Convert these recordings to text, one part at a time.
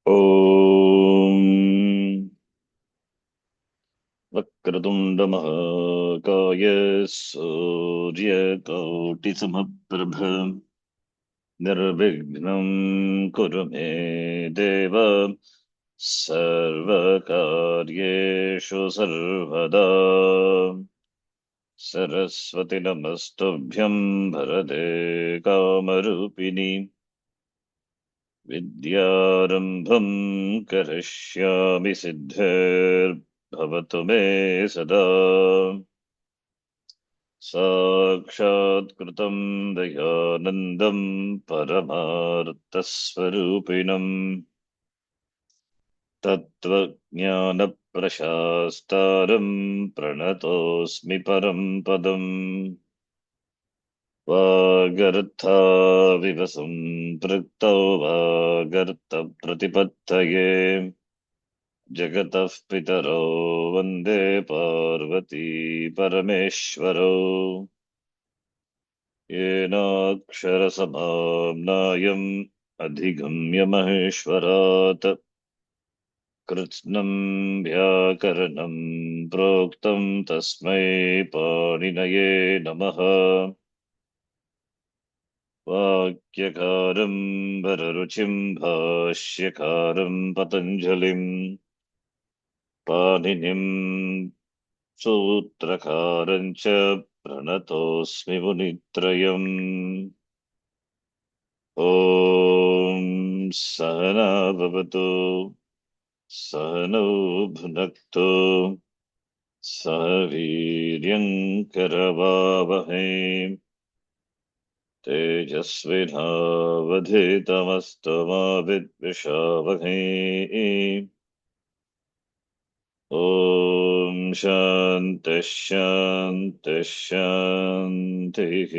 ॐ वक्रतुण्डमहाकाय सूर्यकोटिसमप्रभ निर्विघ्नं कुरु मे देव सर्वकार्येषु सर्वदा। सरस्वती नमस्तुभ्यं भरते कामरूपिणि विद्यारम्भं करिष्यामि सिद्धिर्भवतु मे सदा। साक्षात्कृतं दयानन्दं परमार्थस्वरूपिणम् तत्त्वज्ञानप्रशास्तारं प्रणतोऽस्मि परं पदम्। वागर्थाविव सम्पृक्तौ वागर्थप्रतिपत्तये जगतः पितरौ वन्दे पार्वती परमेश्वरौ। येनाक्षरसमाम्नायम् अधिगम्य महेश्वरात् कृत्स्नं व्याकरणं प्रोक्तं तस्मै पाणिनये नमः। वाक्यकारं वररुचिं भाष्यकारं पतञ्जलिं पाणिनिं सूत्रकारं च प्रणतोऽस्मि मुनित्रयम्। ॐ सहना भवतु सहनौ भुनक्तु सह वीर्यङ्करवावहै तेजस्विनावधीतमस्तु मा विद्विषावहै। ॐ शान्तिः शान्तिः शान्तिः।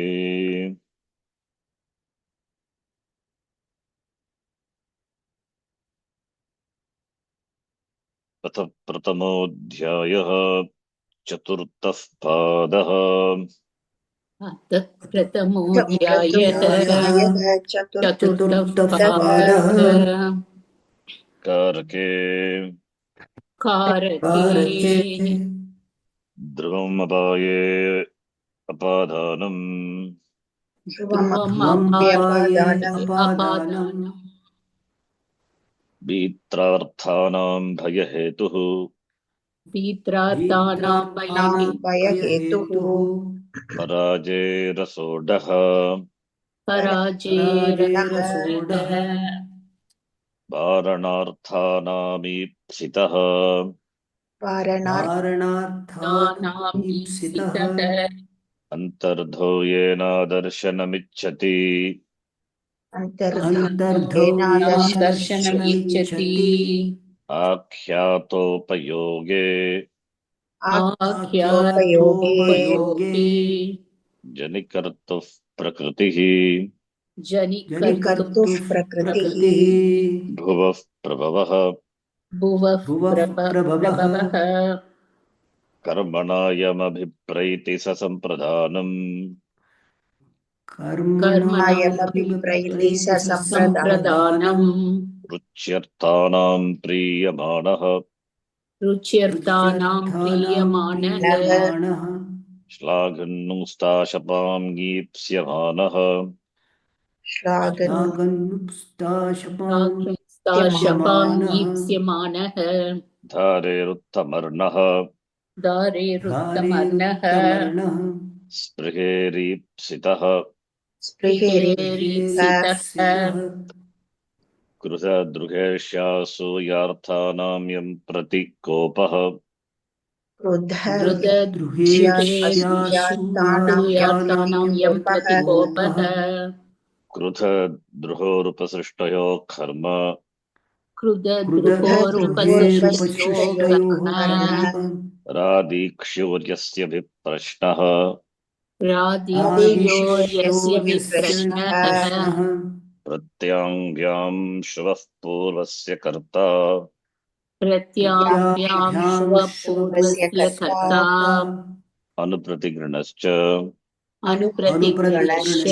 अथ प्रथमोऽध्यायः चतुर्थः पादः। प्रथमोऽध्यायः चतुर्थः चतुर्थपादः पादः। कारके कारके ध्रुवमपाये अपादानम् ध्रुवमपाये अपादानम् वीत्रार्थानां भयहेतुः वीत्रार्थानां भयहेतुः पराजेरसोढः पराजेरसोढः वारणार्थानामीप्सितः वारणार्थानामीप्सितः अन्तर्धो येनादर्शनमिच्छति अन्तर्धो दर्शनमिच्छति आख्यातोपयोगे आख्यातोपयोगे जनिकर्तुः प्रकृतिः जनिकर्तुः प्रकृतिः भुवः प्रभवः भुवः प्रभवः प्रभवः कर्मणायमभिप्रैति ससम्प्रदानम् कर्मणायमभिप्रैति सम्प्रदानम् रुच्यर्थानां प्रीयमाणः रुच्यर्थानां प्रीयमाणः श्लाघन्नुस्ताशपां गीप्स्यमानः श्लाघन्नुस्ताशपामीप्स्यमानः धारेरुत्तमर्णः दारेरुत्तमर्णः स्पृहेरीप्सितः स्पृहेरीप्सितः क्रुधद्रुहेष्यासूयार्थानां यं प्रति कोपः क्रुधद्रुहेष्यासूयार्थानां यं प्रति कोपः क्रुधद्रुहोरुपसृष्टयोः कर्म क्रुधद्रुहोरुपसृष्टयो कर्म रादीक्ष्योर्यस्य विप्रश्नः राधीक्ष्यो यस्य विप्रश्नः प्रत्याङ्ग्यां श्रुवः पूर्वस्य कर्ता प्रत्याभ्यां श्वपूर्वस्य कर्ता अनुप्रतिगृणश्च अनुप्रतिगृणश्च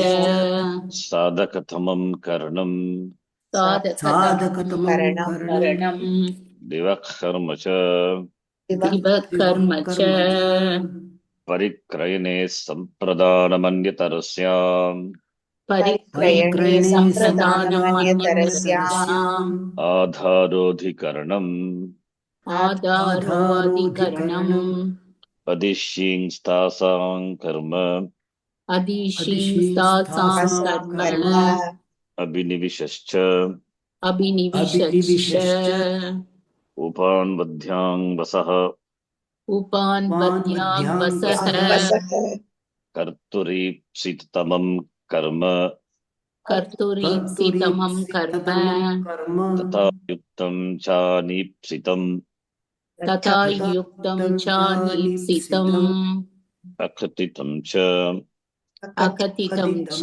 साधकतमं कर्णम् साधकतमं करणं करणं दिवः कर्म च दिवः कर्म च परिक्रयणे सम्प्रदानमन्यतरस्याम् परिक्रयणे परिक्रयणे सम्प्रदानमन्यतरस्याम् सम्प्रदानमन्यतरस्याम् आधारोऽधिकरणम् आधारोऽधिकरणम् अदिशींस्तासां कर्म अदिशींस्तासां तासां कर्म कर्म अभिनिविशश्च अभिनिविशश्च उपान्वद्ध्यां वसः उपान्वद्यां वसः वसः कर्तुरीप्सिततमं कर्म कर्तुरीप्सितमं कर्म तथा युक्तं चानीप्सितम् तथा युक्तं चानीप्सितम् अकृतितं च अकथितं च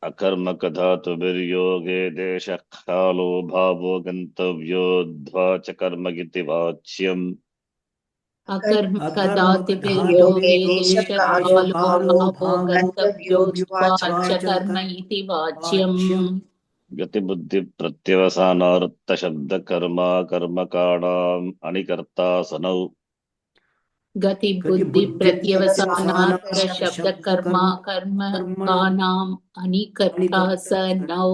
अकर्मकधातुभिर्योगे देशः कालो भावो गन्तव्योऽध्वा च कर्म इति वाच्यम् अकर्म योगे कदातिभिर्योगे देशकालो देशकालो भावो गन्तव्योऽध्वा च कर्म इति वाच्यम् गतिबुद्धिप्रत्यवसानार्थशब्दकर्मा कर्मकाणाम् अनिकर्ता सनौ गतिबुद्धिप्रत्यवसानार्थ शब्दकर्मा कर्म कानाम् अनिकर्ता स नौ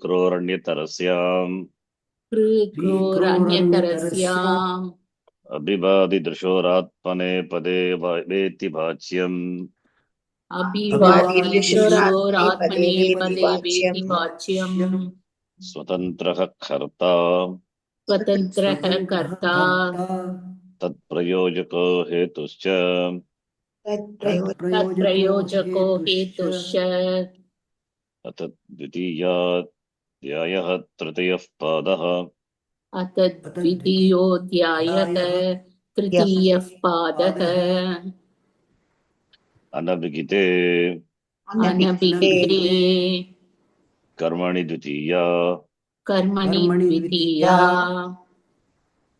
क्रोरण्यतरस्याम् कृक्रोरन्यतरस्याम् अभिवादिदृशोरात्मने पदे वेति वाच्यम् वादिदृशोरात्मने अभिवादिदृशोरात्मने वेति पदे वेति वाच्यम् वाच्यम् स्वतन्त्रः कर्ता स्वतन्त्रः कर्ता तत्प्रयोजको हेतुश्च तत्प्रयोजको हेतुश्च अथ द्वितीयाध्यायः तृतीयः पादः अथ द्वितीयोऽध्यायः तृतीयः पादः अनभिगिते अनभिहिते कर्मणि द्वितीया कर्मणि द्वितीया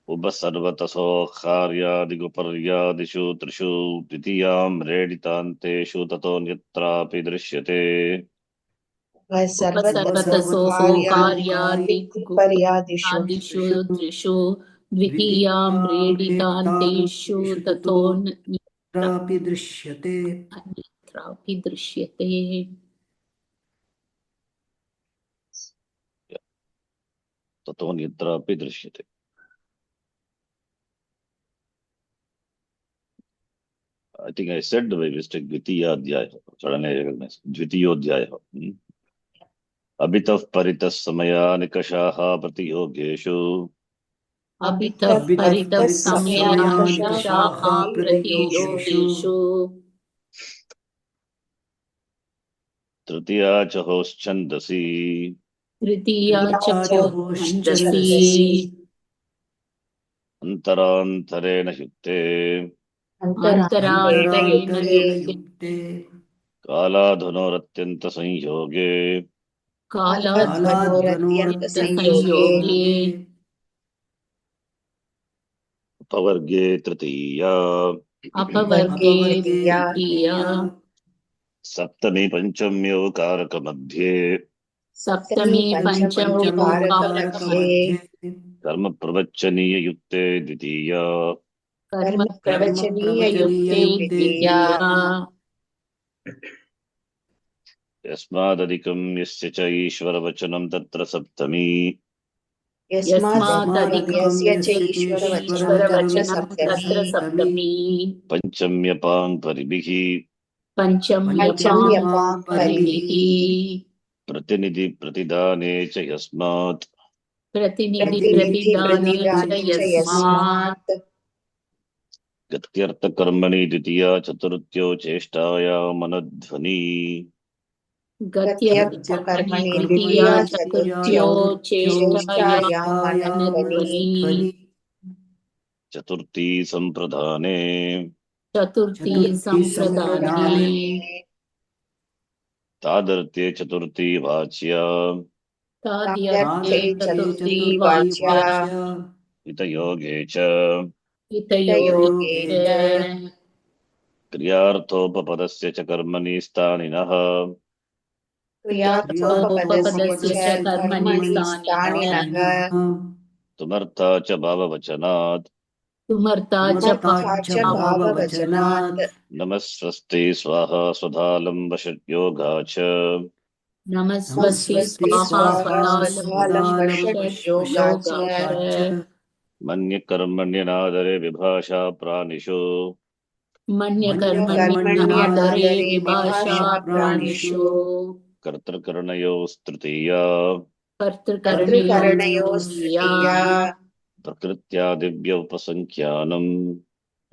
उपसर्वतसो कार्यादिगुपर्यादिषु त्रिषु द्वितीयां रेडितान्तेषु ततोऽन्यत्रापि दृश्यते उपसर्पतसो कार्यादिपर्यादिषु कार्यादिषु दृशु द्वितीयां रेडितान्तेषु ततोऽन्यत्रापि दृश्यते दृश्यते ततोऽन्यत्रापि दृश्यते I think I said by mistake द्वितीयाध्यायः. Suddenly I recognized द्वितीयोऽध्यायः. अभितः परितः समया निकषाः प्रतियोगेषु अभितः परितः समयानिकषाः प्रतियोगेषु तृतीया च होश्छन्दसि तृतीया च छन्दसि अन्तरान्तरेण युक्ते अन्तरान्तरेण युक्ते कालाधुनोरत्यन्तसंयोगे कालाधनोरत्यन्तसंयोगे कालाद्यन्तसंयोगे अपवर्गे तृतीया अपवर्गे तृतीया तृतीया सप्तमी पञ्चम्यो कारकमध्ये सप्तमी पंचम्यो कारकमध्ये कारकमध्ये कर्म प्रवचनीययुक्ते द्वितीया कर्म प्रवचनीययुक्ते द्वितीया द्वितीया यस्मादधिकं यस्य च ईश्वरवचनं तत्र सप्तमी यस्मादधिकं यस्मादधिकं यस्य च ईश्वरवचनं तत्र ईश्वरवचनं सप्तमी तत्र सप्तमी पञ्चम्यपां परिभिः पञ्चम्यपां पञ्चम्यपां परिभिः प्रतिनिधि प्रतिदाने च यस्मात् प्रतिनिधिप्रतिदाने च यस्मात् गत्यर्थकर्मणि द्वितीया चतुर्थ्यो चेष्टायामनध्वनि गत्यर्थकर्मणि द्वितीया चतुर्थ्यो चेष्टायामनध्वनि चतुर्थी सम्प्रदाने चतुर्थी सम्प्रदाने तादर्थे चतुर्थी वाच्या ताद्यर्थे चतुर्थी वाच्या वाच्या हितयोगे च हितयोगे च क्रियार्थोपपदस्य च कर्मणि स्थानिनः क्रियात्मोपपदस्य च कर्मणि कर्मणि स्थानिनः स्थानिनः तुमर्था च भाववचनात् तुमर्ता च मत्था च भाववचनात् नमस्वस्ति स्वाहा स्वधालम्बषड्योगा च नमस्वस्ति नमस्ते स्वाहा स्वाहा स्वधालं स्वधालं षड् षड्योगा योगा च च मन्यकर्मण्यनादरे विभाषा प्राणिषु मन्यकर्मण्यनादरे कर्मण्यनादरे विभाषा विभाषा प्राणिषु कर्तृकरणयोस्तृतीया कर्तृकरणयोः तृतीया कर्तृकरणयोस्तृतीया प्रकृत्यादिव्यौपसङ्ख्यानम्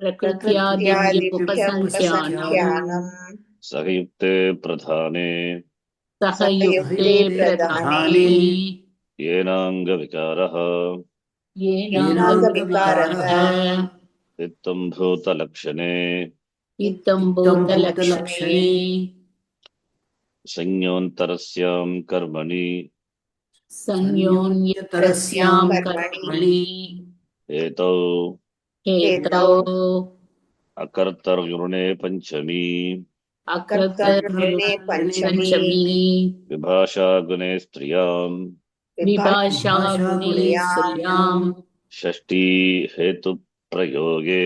प्रकृत्यादिव्युपसंख्यानम् प्रकृत्यादिभ्युपसंख्यानम् सहयुक्ते प्रधाने सह युक्ते सहयुक्ते प्रधाने प्रधाने येनाङ्गविकारः येनाङ्गविकारः येनाङ्गविकारः चित्तं भूतलक्षणे इत्थं इत्थं भूतलक्षणे भूतलक्षणे संयोऽन्तरस्यां कर्मणि संयोन्यतरस्यां संयोन्यतरस्यां कर्मणि कर्मणि हेतौ हेतौ हेतौ अकर्तर्युणे पञ्चमी कर्तव्ये अकृतयुणे पञ्चमी पञ्चमी विभाषागुणे स्त्रियां विभाषा विभाषा गुणे गुणे स्त्रियां षष्ठी हेतुप्रयोगे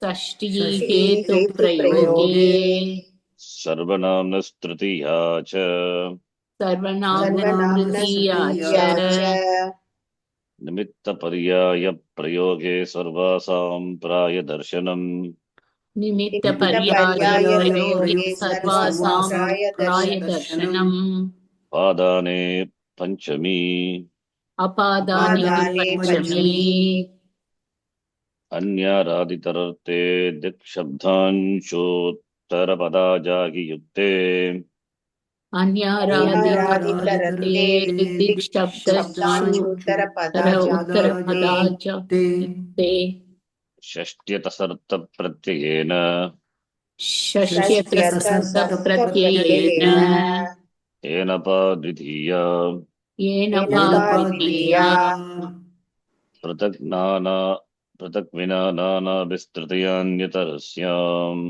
षष्ठी हेतुप्रयोगे हेतुप्रयोगे सर्वनाम्नस्तृतीया च सर्वनाम्न तृतीया च सर्वनाम्नस्तृतीया च निमित्तपर्यायप्रयोगे सर्वासां प्रायदर्शनम् निमित्तपर्यायप्रयोगे निमित्तपर्यायप्रयोगे सर्वासां सर्वासां प्रायदर्शनम् प्रायदर्शनम् पादाने पञ्चमी अपादाने उपादाने पञ्चमी पञ्चमी अन्यारादितरर्थे दिक्शब्दांशोत्तरपदाजागियुक्ते अन्यारादितरते अन्यारादितरते उत्तरपदा च दिक्शब्दांशोत्तरपदाजागयुक्ते युक्ते षष्ट्यतसर्तप्रत्ययेन षष्ट्यतसर्तप्रत्ययेन षष्ट्यतसप्तप्रत्ययेन येनपा द्वितीया येन येनपा द्वितीया द्वितीया पृथक् नाना पृथक् विना नानाभिस्तृतीयान्यतरस्याम्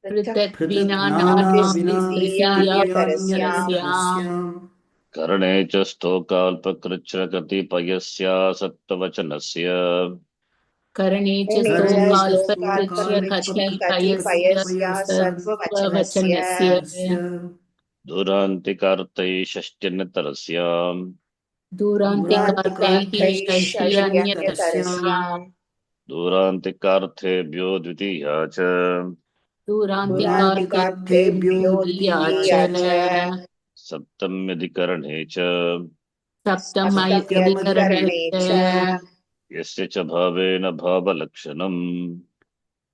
पृथक् पृथक् विना नाना विना नानाभिस्तृतीयान्यतरस्याम् तृतीयान्यतरस्याम् करणे च स्तोकाल्पकृच्छ्रकतिपयस्या सत्त्ववचनस्य करणे च करणे च स्तोकाल्पकृच्य कतिपयस्य स्तोकाल्पकृच्छ्रकतिपयस्या सर्ववचनस्य स्ववचनस्य दूरान्तिकार्तैः षष्ट्यन्यतरस्याम् दूरान्तिकार्तैः दुरान्तिकार्थैः षष्ट्यन्यतरस्याम् षष्ट्यन्यतरस्याम् दूरान्तिकार्थेभ्यो द्वितीया च दूरान्तिकार्तेभ्यो दुरान्तिकार्थेभ्यो द्वितीया च द्वितीया च सप्तम्यधिकरणे च सप्तमयधिकरणे सप्तम्यधिकरणे च च यस्य च भावेन भावलक्षणम्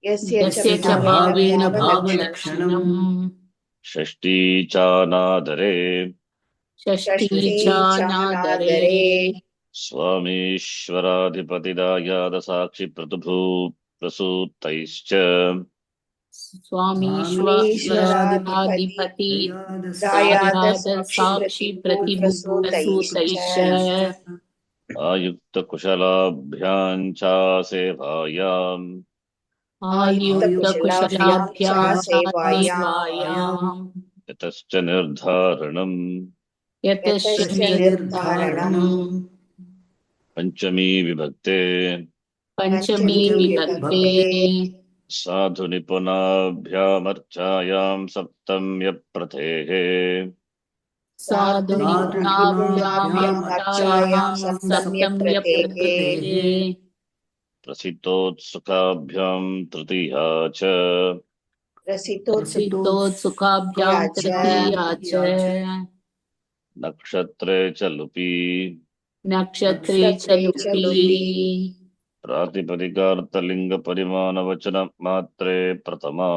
यस्य च भावेन भावलक्षणम् षष्ठी चानादरे षष्ठी षष्ठी चानादरे चानादरे स्वामीश्वराधिपतिदायादसाक्षिप्रतुभू प्रसूतैश्च स्वामीश्वराधिपति स्वामीश्वराधिपति दायाद दायाद साक्षि साक्षि प्रतिभू प्रतिभूप्रसूतैश्च आयुक्तकुशलाभ्याम् चासेवायाम् युक्तकुशलाभ्यां च आयुक्तकुशलाभ्यां सेवायाम् सेवायाम् यतश्च निर्धारणम् यतश्च यतश्च निर्धारणम् निर्धारणम् पञ्चमी विभक्ते पञ्चमी पञ्चमी विभक्ते विभक्ते साधु निपुणाभ्यामर्चायाम् सप्तम्यप्रथेः साधु निपुणाभ्याम् निपुणाभ्यामर्चायां अर्चायां सप्तम्यप्रतिः सप्तम्यप्रतेः प्रसितोत्सुकाभ्याम् तृतीया च प्रसिद्धोत्सुकाभ्यां तृतीया च नक्षत्रे च लुपि नक्षत्रे च नक्षत्रे च लुपि लुपि प्रातिपदिकार्थलिङ्गपरिमाणवचनमात्रे प्रथमा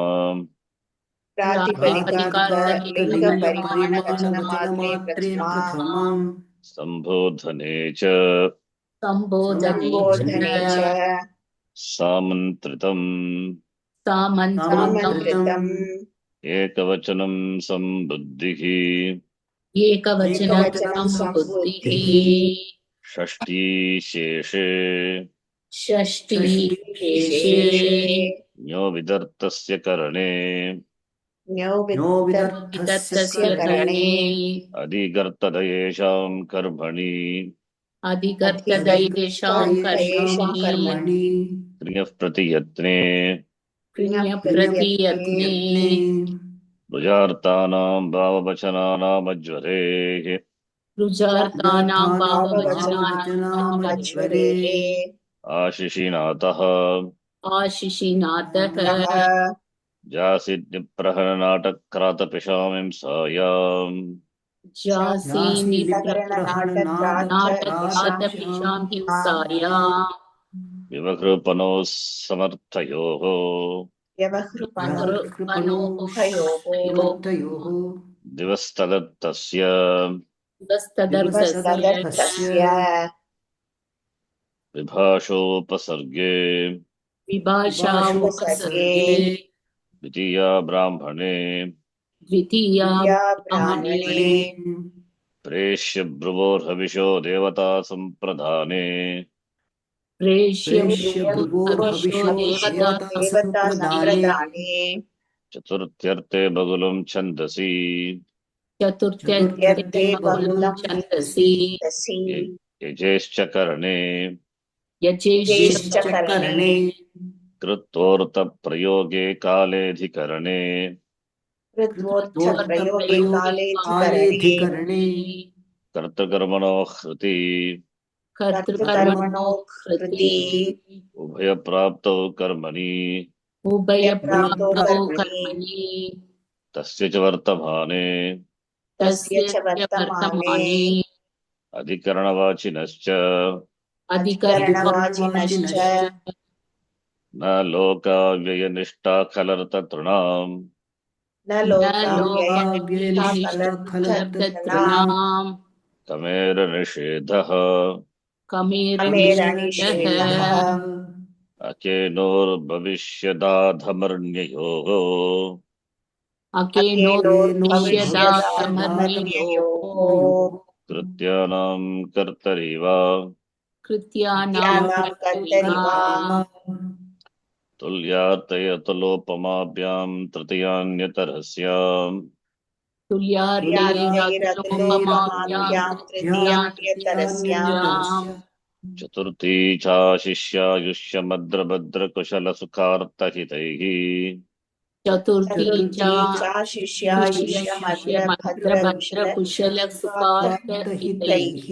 प्रातिपदिकार्थ लिङ्गपरिमाणवचनमात्रे प्रातिपदिकार्थलिङ्गपरिमाणवचनमात्रे प्रथमा प्रथमाम् सम्बोधने च सम्बोधने सम्बोधने च च सामन्त्रितम् सामन्त्रितम् सामन्त्रितम् एकवचनं सम्बुद्धिः एकवचनं एकवचनं सम्बुद्धिः सम्बुद्धिः षष्ठी शेषे षष्ठी षष्ठी शेषे शेषे ञो विदर्तस्य करणे नो विदर्थस्य विदर्थस्य करणे करणे अधिकर्तदयेषां कर्मणि अधिकर्तदैर्येषां अधिकर्तयेषां कर्मणि कर्मणि क्रियः प्रतियत्ने कृण्यप्रतियत्ने प्रियप्रतियत्ने रुजार्तानां भाववचनानामज्वरेः रुजार्तानां भाववचनानां भाववचनामज्वरे आशिषिनाथः आशिषिनाथः जासीद्यप्रहरनाटक्रातपिशामिंसायाम् जासि जासीप्रहरणनाटक्रातपिशां नाटकातपिशां हिंसायां विवकृपणोः समर्थयोः कृपणो समर्थयोः दिवस्तदत्तस्य दिवस्तदर्थस्य दिवसदर्थस्य विभाषोपसर्गे विभाषा विभाषोपसर्गे उपसर्गे द्वितीया ब्राह्मणे द्वितीया या ब्राह्मणे ब्राह्मणे प्रेष्य भ्रुवोर्हविषो देवता सम्प्रधाने प्रेष्य प्रेष्य भ्रुवोर्हविषो भ्रुवोर्हविषो देवता देवता संप्रदाने चतुर्थ्यर्थे बगुलं छन्दसि चतुर्थ्यर्थे चतुर्थ्यर्थे बहुलं बहुलं छन्दसि छन्दसि यजेश्च करणे यजेश्च ज्येष्ठ करणे कृत्वोऽर्थप्रयोगे कालेऽधिकरणे कृत्वोत्थ प्रयोगे कृत्वोऽर्थप्रयोगे कालेऽधिकरणे कालेऽधिकरणे कर्तकर्मणो हृति कर्तृकर्मणो कर्तृकर्मणो कृते कृति उभयप्राप्तौ कर्मणि प्राप्तो उभयप्राप्तौ कर्मणि कर्मणि तस्य च वर्तमाने तस्य तस्य च च वर्तमाने वर्तमाने अधिकरणवाचिनश्च अधिकरणवाचिनश्च अधिकरणवाचिनश्च न लोकाव्ययनिष्ठा खलर्ततॄणाम् न न लोकाव्ययनिष्ठा लोकाव्ययनिष्ठा कलर्ततॄणाम् खलर्तॄणाम् कमेरनिषेधः कमेरनिषेधः कमेरनिषेधः अकेनोर्भविष्यदाधमर्ण्ययोः अकेनोर्भविष्यदातमर्ण्ययोः कृत्यानां कर्तरि वा कृत्यानां कृत्यानां कर्तरि कर्तरि वा वा तुल्यार्तयतलोपमाभ्यां तृतीयान्यतरस्याम् तुल्यार्तेरतुलोपमाभ्यां तुल्यार्तेरतुलोपमाभ्यां तृतीयान्यतरस्याम् तृतीयान्यतरस्याम् चतुर्थी चाशिष्यायुष्यमद्रभद्रकुशलसुखार्तहितैः चतुर्थी च चतुर्थी चाशिष्यायुष्यमद्रभद्रकुशल भद्रकुशलसुखार्थहितैः सुखार्थहितैः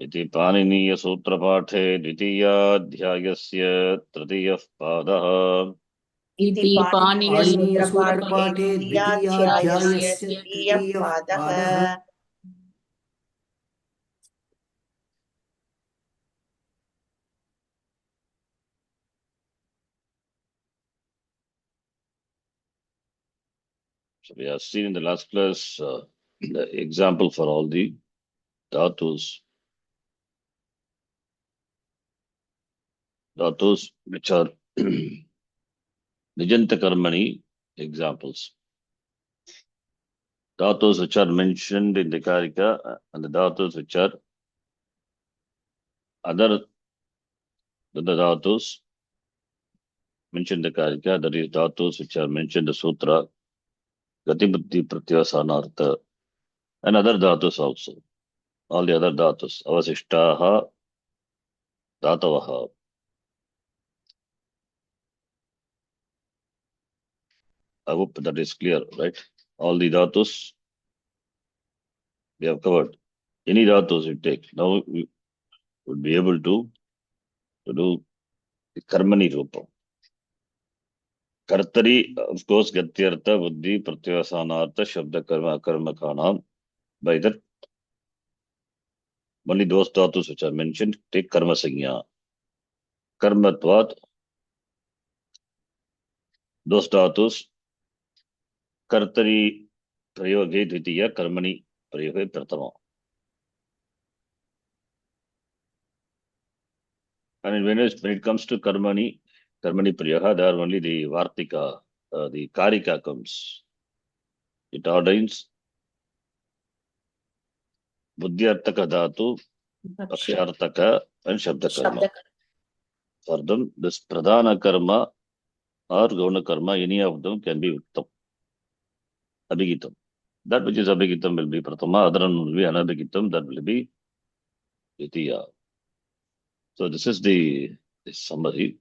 इति पाणिनीयसूत्रपाठे द्वितीयाध्यायस्य तृतीयः पादः इति इति पाणिनीयसूत्रपाठे पाणिनीयसूत्रपाठे द्वितीयाध्यायस्य द्वितीयाध्यायस्य तृतीयः पादः So we have seen in the last class the example for all the dhatus which are Nijanta Karmani examples. Dhatus which are mentioned in the Karika and the dhatus which are other than the dhatus mentioned in the Karika, that is dhatus which are mentioned in the Sutra, Gatibuddhi Pratyasanartha, and other dhatus also. All the other dhatus, Avasishtaha, Dhatavaha. I hope that is clear, right? All the dhatus we have covered. Any dhatus you take. Now we would be able to do the Karmani Rupa. Kartari, of course, Gatyartha, Buddhi, Pratyasanartha, Shabda Karma, Karma Khanam. By that, only those dhatus which are mentioned take Karma Sanya. Karmatvat, those dhatus, Kartari Prayoge Dvitiya, Karmani Prayoge Pratama. And when it comes to Karmani Priyaha, there are only the Vartika, the Karika comes. It ordains Buddhyartaka Dhatu, Akshartaka, and Shabda Karma. For them, this Pradhana Karma or Gauna Karma, any of them can be Uttam. abhigitam. That which is abhigitam will be pratama, other one will be anabhigitam, that will be Ditiya. So this is the summary.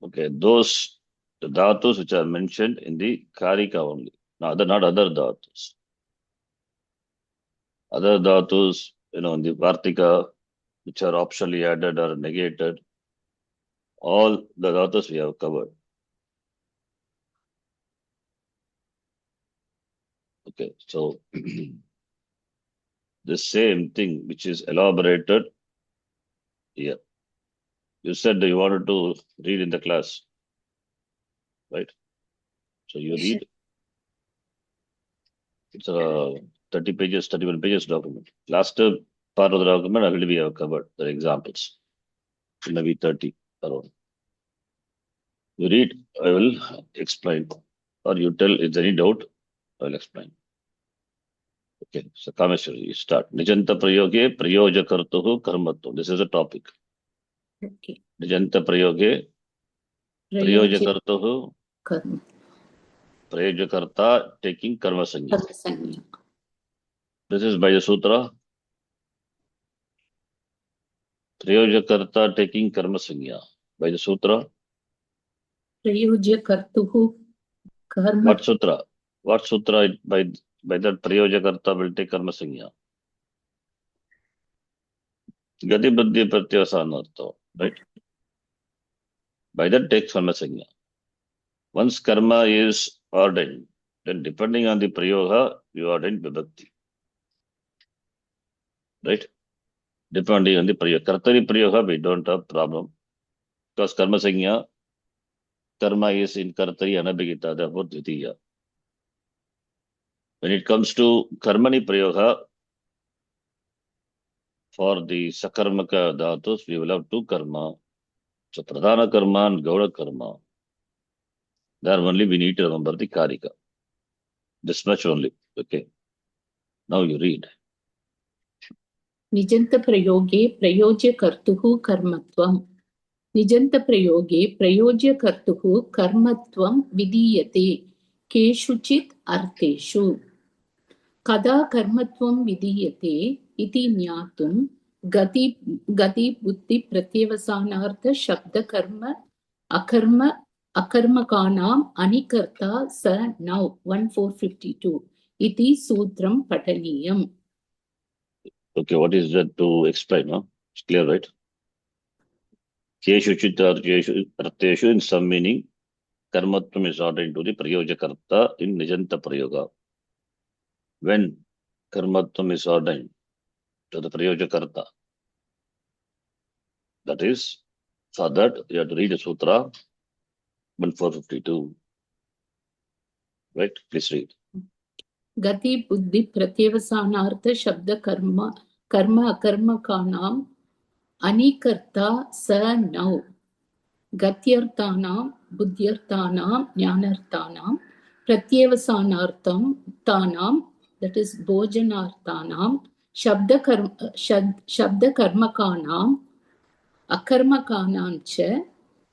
Okay, those the dhatus which are mentioned in the karika only. Not other dhatus. Other dhatus, in the vartika, which are optionally added or negated, all the dhatus we have covered. Okay, so the same thing which is elaborated here. You said that you wanted to read in the class, right? So you read. It's a 30 pages, 31 pages document. Last part of the document already we have covered the examples. Maybe 30 around. You read, I will explain. Or you tell if there any doubt, I will explain. Okay, so Kameshwari, you start. Nijanta prayoge prayojakartuhu karmatvam. This is a topic. Okay. Nijanta prayoge prayojakartuhu Karma. prayojakarta taking karma sanya. Karma sanya. This is by the sutra. Prayojakarta taking karma sanya. By the sutra. Prayojya kartuhu karma. What sutra? What sutra by that prayojakarta will take karma sanya? Gati buddhi pratyavasanartha, right? By that takes karma sanya. Once karma is ordained, then depending on the prayoga, you ordain vibhakti. Right? Depending on the prayoga. Kartari prayoga, we don't have problem. Because karma sanya, karma is in kartari anabhigita, therefore dvitiya. When it comes to karmani prayoga, for the sakarmaka dhatus, we will have two karma. So pradhana karma and gauda karma. There only we need to remember the karika. This much only. Okay. Now you read. Nijanta prayoge prayojya kartuhu karmatvam. Nijanta prayoge prayojya kartuhu karmatvam vidiyate keshuchit arteshu. Kada karmatvam vidiyate iti jnatum gati buddhi pratyevasanartha shabda karma akarmakanam anikarta sa now 1452 iti sutram pataniyam. Okay, what is that to explain? Huh? It's clear, right? Keshu chitta arteshu, in some meaning, karmatvam is ordained to the prayojakarta in nijanta prayoga. When karmatvam is ordained to the prayojakarta, that is, for that you have to read the sutra 1452. Right? Please read. Gati buddhi pratyevasanartha shabda karma akarmakanam anikarta sa now. Gatyarthanam buddhyarthanam jnanarthanam pratyevasanartham tanam, that is bhojanarthanam shabda karmakanam akarmakanam cha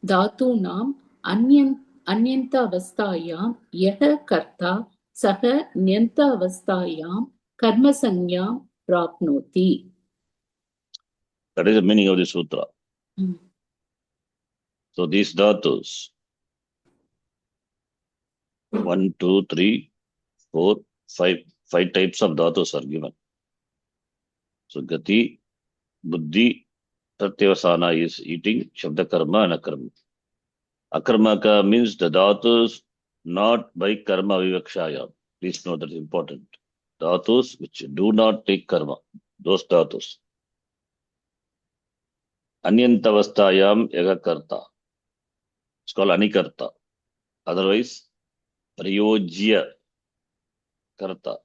dhatunam anyanta avasthayam yaha karta saha nyanta avasthayam karma sanyam prapnoti. That is the meaning of the sutra. So these dhatus, 1, 2, 3, 4, 5 types of dhatus are given. So gati, buddhi, pratyavasana is eating, shabda karma and akarma. Akarmaka means the dhatus not by karma vivakshaya. Please note that is important. Dhatus which do not take karma, those dhatus. Anyantavastayam yagakarta. It's called anikarta. Otherwise, prayojya karta.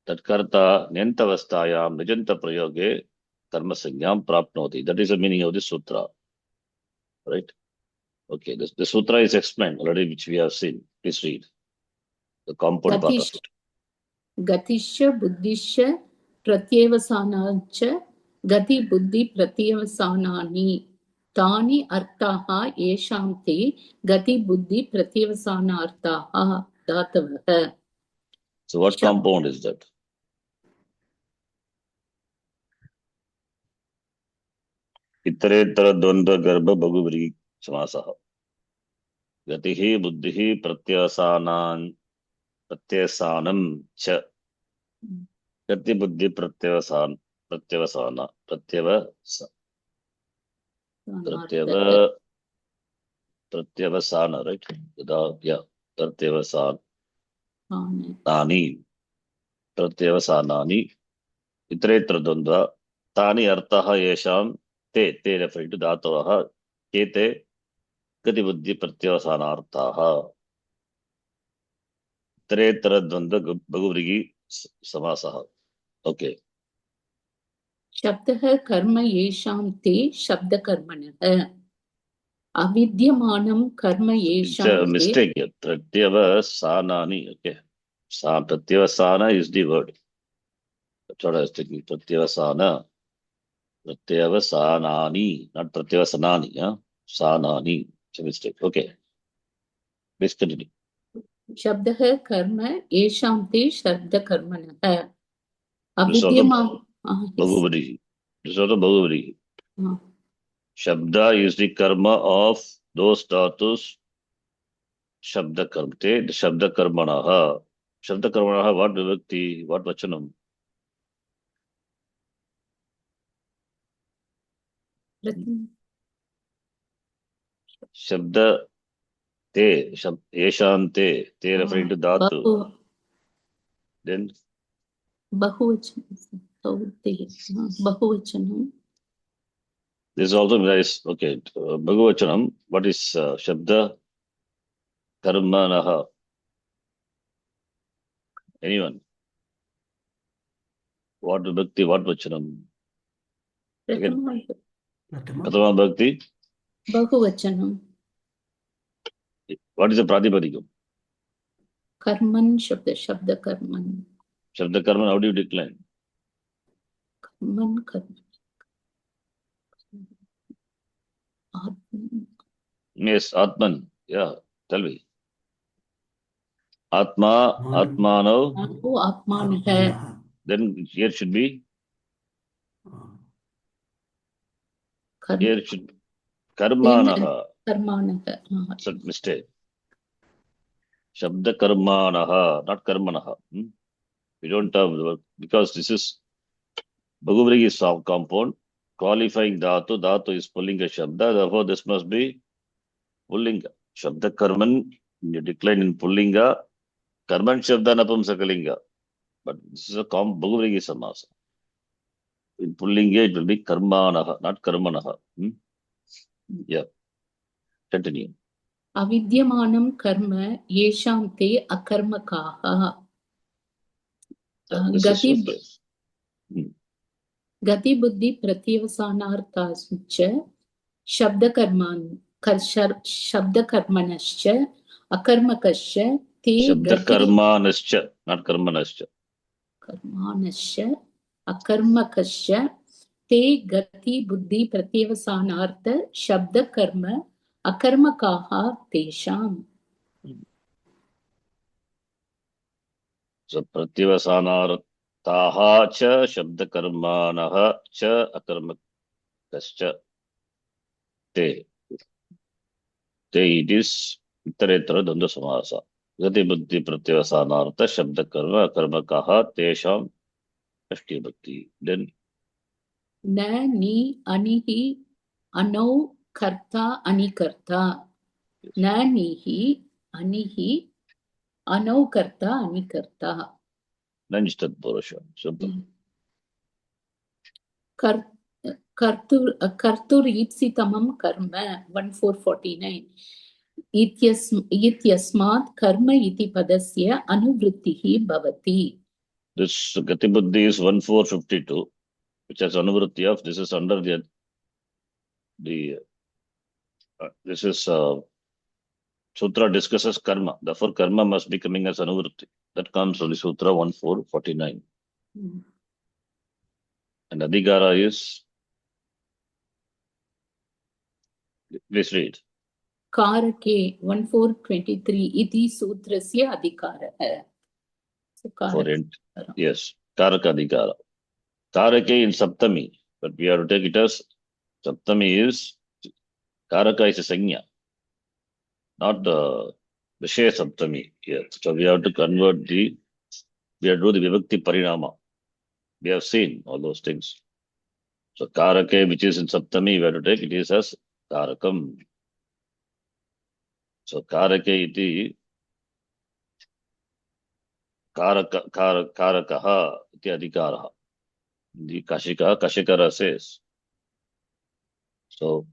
That karta nyantavastayam nijanta prayoge karma sanyam prapnoti. That is the meaning of the sutra. Right? Okay, the sutra is explained already, which we have seen. Please read the compound part of it. Gatisha buddhisha pratyavasanancha gati buddhi pratyavasanani. तानि अर्थाः येषां ते गतिबुद्धिप्रत्यवसानार्थाः धातवः. So what compound is that? इतरेतर द्वंद्व गर्भ बहुव्रीहि समासः. गतिः बुद्धिः प्रत्यवसानं च गति बुद्धि प्रत्यवसान right? प्रत्यवसानानि इतरेतर द्वंद्व तानि अर्थाः येषां ते referring to धातवः के ते गति बुद्धि प्रत्यवसानार्थाः. इतरेतर द्वंद्व बहुव्रीहि समासः. Okay. शब्दः कर्म येषां ते शब्दकर्मणः. अविद्यमानं कर्म It's येषां a ते. mistake here. Pratyavasanani. Okay. Pratyavasana is the word. That's what I was thinking. Pratyavasanani, not Pratyavasanani. Yeah? Sanani. It's a mistake. Okay. Please continue. शब्दः कर्म येषां ते शब्दकर्मणः. This is also अविद्यमान. Bhagavati. This is also Bhagavati. हाँ. Shabda is the karma of those dhatus. Shabda karma. The Shabda karmanaha. Shabda karmanaha, what vibhakti, what vachanam? Shabda te, yeshante, te referring to dhatu. Then बहुवचनं. this is also nice. Okay. Bhagavachanam, what is Shabda Karmanaha? Anyone? What vibhakti, what vachanam? Again. Pratama Bhakti. बहुवचनं. What is the Pratipadikam? कर्मन् शब्द कर्मन्. Shabda Karman, how do you decline? कर्मन् कर्म. Yes, Atman. Yeah, tell me. Atma, Atmano. आत्मानः. Then here should be. Here should be Karmanaha. कर्माणः. It's a mistake. Shabda Karmanaha, not Karmanaha. We don't have the word because this is Bhagavati is compound. Qualifying dhatu, dhatu is pullinga shabda, therefore this must be pullinga. Shabda karman, you decline in pullinga, karman shabda napumsakalinga. But this is a Bhagavati samasa. In pullinga it will be karmanaha, not karmanaha. Yeah. Continue. अविद्यमानं कर्म येषां ते अकर्मकाः. गतिबुद्धि प्रत्यवसानार्थाश्च शब्दकर्मणश्च अकर्मकश्च ते शब्दकर्मानश्च, not कर्मणश्च. कर्मानश्च अकर्मकश्च ते गतिबुद्धि प्रत्यवसानार्थ शब्दकर्म अकर्मकाः तेषाम्. So प्रत्यवसानार्थाः च शब्दकर्माणः च अकर्मकश्च ते it is इतरेतर द्वंद्व समास. गति बुद्धि प्रत्यवसानार्थ शब्दकर्म अकर्मकाः तेषां षष्ठी भक्ति. Then न नि अनिहि अनौ कर्ता अनिकर्ता. न निहि अनिहि अनौ कर्ता अनिकर्ता. नञ्चतत् पुरुष. Simple. कर्तुरीप्सितमं कर्म 1449 इत्यस्मात् कर्म इति पदस्य अनुवृत्तिः भवति. This Gati Buddhi is 1452, which has anuvritti of, this is under the this is Sutra discusses karma. Therefore, karma must be coming as anuvritti. That comes from the Sutra 1449. And Adhikara is Please read. कारके 1423 इति सूत्रस्य अधिकारः. So, For कारक. yes, Karaka Adhikara. Karake in Saptami, but we have to take it as Saptami is Karaka is a Sanya, not the Vishaya Saptami here. So we have to convert we have to do the Vivakti Parinama. We have seen all those things. So Karake, which is in Saptami, we have to take it is as Karakam. So Karake iti Karakaha iti Adhikaraha. The Kashikara says. So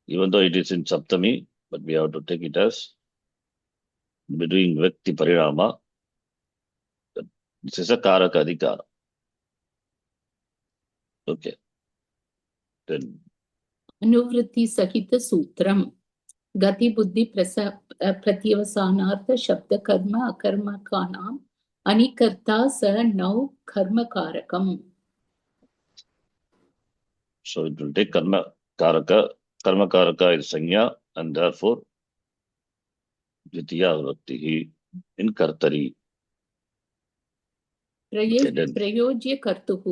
even though it is in Saptami, but we have to take it as we're doing Vivakti Parinama. This is a Karaka Adhikara. Okay. Then अनुवृत्ति सहित सूत्रम गति बुद्धि प्रत्यवसानार्थ शब्द कर्म अकर्म का नाम अनिकर्ता स नौ कर्म कारकम. so it will take Karma Karaka is Sanya, and therefore Dvitiya Vivakti in Kartari. प्रयोज्य कर्तुः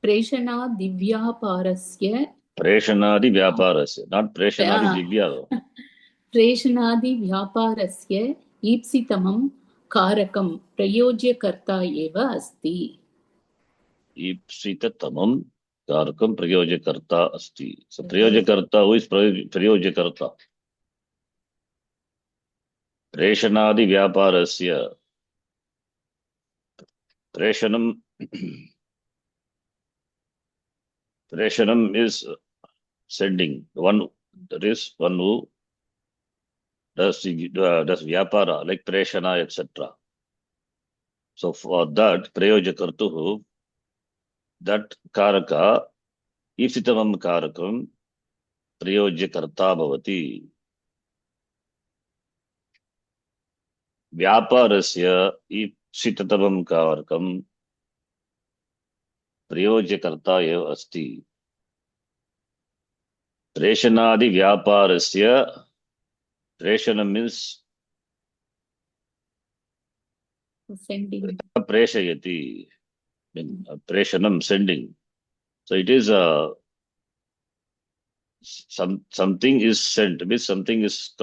प्रेषणा दिव्यापारस्य Preshanadi Vyaparasya, not Preshanadi Divya. प्रेषणादि व्यापारस्य ईप्सितमं कारकं प्रयोज्यकर्ता एव अस्ति. Ipsitatamam Karakam Prayojakarta Asti. So Prayojakarta, who is Prayojakarta? Preshanadi Vyaparasya. Preshanam is sending. One, that is one who does Vyapara, like Preshana, etc. So for that, Prayojakartuhu, that Karaka, Ipsitamam Karakam, Prayojakarta Bhavati. Vyaparasya Ipsitatamam Karakam, Prayojakarta eva asti. Preshanadi Vyaparasya, Preshana means sending. Preshayati, Preshanam, sending. So it is something is sent, means something is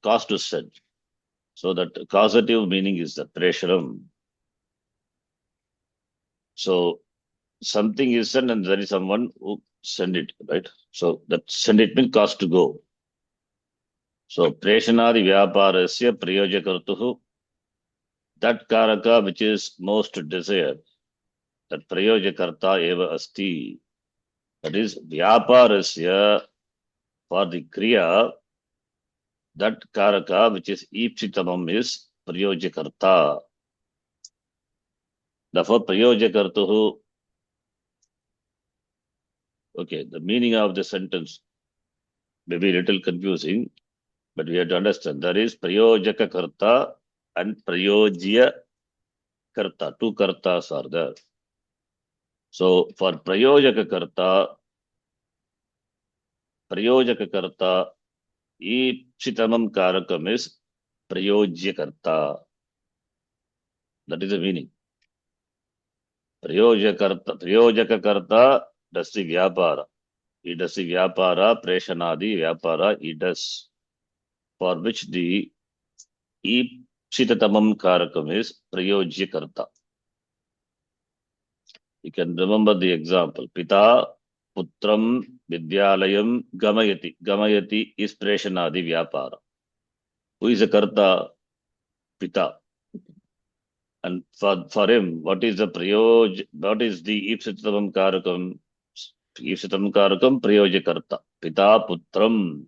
caused to send. So that causative meaning is the Preshanam. So something is sent and there is someone who send it, right? So that send it means caused to go. So Preshanadi Vyaparasya Prayojakartuhu, that Karaka which is most desired, that Prayojakarta eva asti, that is Vyaparasya for the Kriya, that Karaka which is Ipsitamam is Prayojakarta. Therefore Prayojakartuhu, okay, the meaning of the sentence may be a little confusing, but we have to understand there is Prayojaka Karta and Prayojya Karta. Two Kartas are there. So for Prayojaka Karta, Ipsitamam Karakam is Prayojya Karta. That is the meaning. Prayojaka Karta does the Vyapara. He does the Vyapara, Preshanadi Vyapara, he does, for which the Ipsitatamam Karakam is Prayojya Karta. You can remember the example. Pita Putram Vidyalayam Gamayati. Gamayati is Preshanadi Vyapara. Who is the Karta? Pita. And for him, what is the Ipsitamam Karakam? Ipsitamam Karakam Prayoja Karta. Pita Putram.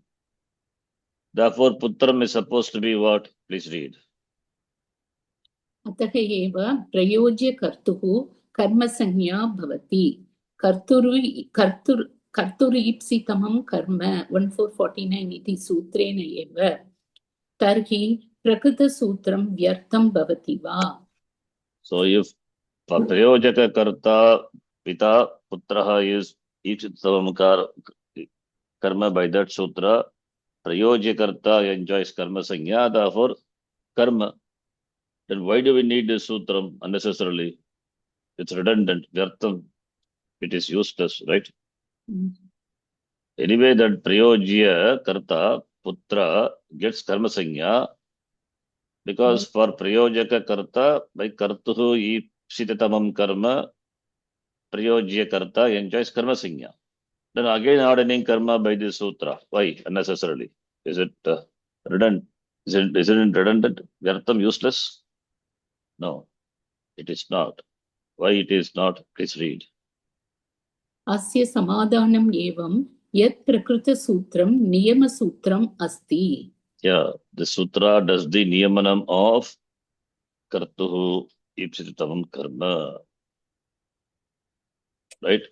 Therefore, Putram is supposed to be what? Please read. अतः एव प्रयोज्य कर्तुः कर्मसंज्ञा भवति. कर्तुरीप्सितमं कर्म 1449 इति सूत्रेण एव. तर्हि प्रकृतसूत्रं व्यर्थं भवति वा? So if Prayojaka Karta Pita Putraha is Ipsitamam karma by that sutra. Prayojya karta enjoys karma sanya, therefore karma. Then why do we need this sutram unnecessarily? It's redundant. Vyartham. It is useless, right? Anyway, that prayojya karta putra gets karma sanya because for prayojaka karta by kartuhu ipsitatamam karma prayojya karta enjoys karma sanya. Then again ordaining karma by this sutra. Why unnecessarily? Is it redundant? Isn't it redundant? Vyartham useless? No, it is not. Why it is not? Please read. अस्य समाधानम् एवं यत् प्रकृतसूत्रं नियमसूत्रम् अस्ति. Yeah, the sutra does the niyamanam of kartuhu ipsitatamam karma. Right?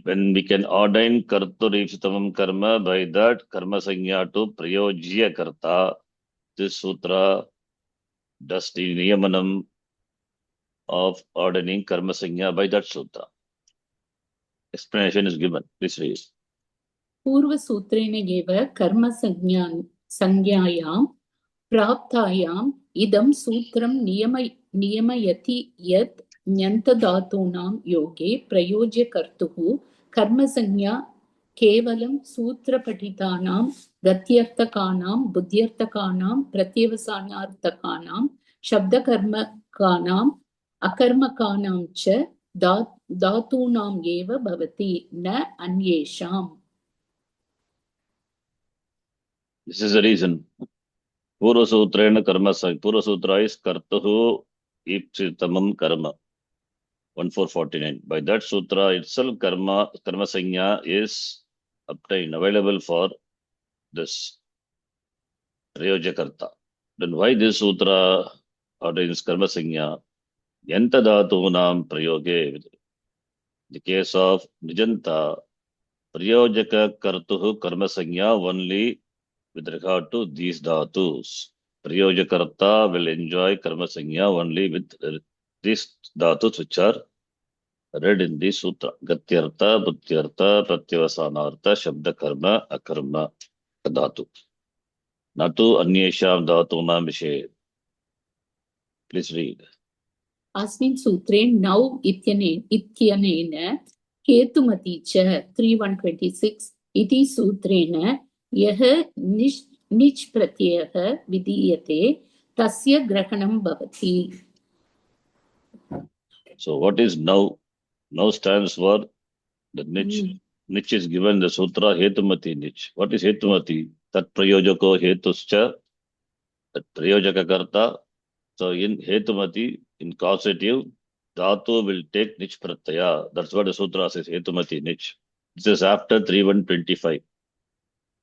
When we can ordain kartur ipsitatamam karma by that karma sanya to prayojya karta, this sutra does the niyamanam of ordaining karma sanya by that sutra. Explanation is given. Please read. पूर्वसूत्रेण एव कर्मसंज्ञायां प्राप्तायाम् इदं सूत्रं नियमयति यत् ण्यन्तधातूनां योगे प्रयोज्यकर्तुः कर्मसंज्ञा केवलं सूत्रपठितानां गत्यर्थकानां बुद्ध्यर्थकानां प्रत्यवसानार्थकानां शब्दकर्मकानाम् अकर्मकानां च धातूनाम् एव भवति न अन्येषाम्. This is the reason. Purva Sutrena karma sang. Purva Sutra is kartuhu ipsitamam karma. 1449. By that sutra itself, karma sanya is obtained, available for this Prayojakarta. Then why this sutra ordains karma sanya? Yanta dhatunam prayoge. The case of Nijanta, Prayojaka kartuhu karma sanya only with regard to these dhatus. Prayojakarta will enjoy karma sanya only with these dhatus which are read in the sutra. Gatyartha, buddhyartha, pratyavasanartha, shabda karma, akarma dhatu. Natu anyesham dhatunam vishe. Please read. अस्मिन् सूत्रे नौ इत्यनेन हेतुमती च 3126 इति सूत्रेण यः निच् प्रत्ययः विधीयते तस्य ग्रहणं भवति. So what is now? Now stands for the niche. Niche is given the sutra hetumati niche. What is hetumati? Tat prayojako hetuscha. That prayojaka karta. So in hetumati, in causative, dhatu will take niche pratyaya. That's what the sutra says, hetumati niche. This is after 3125.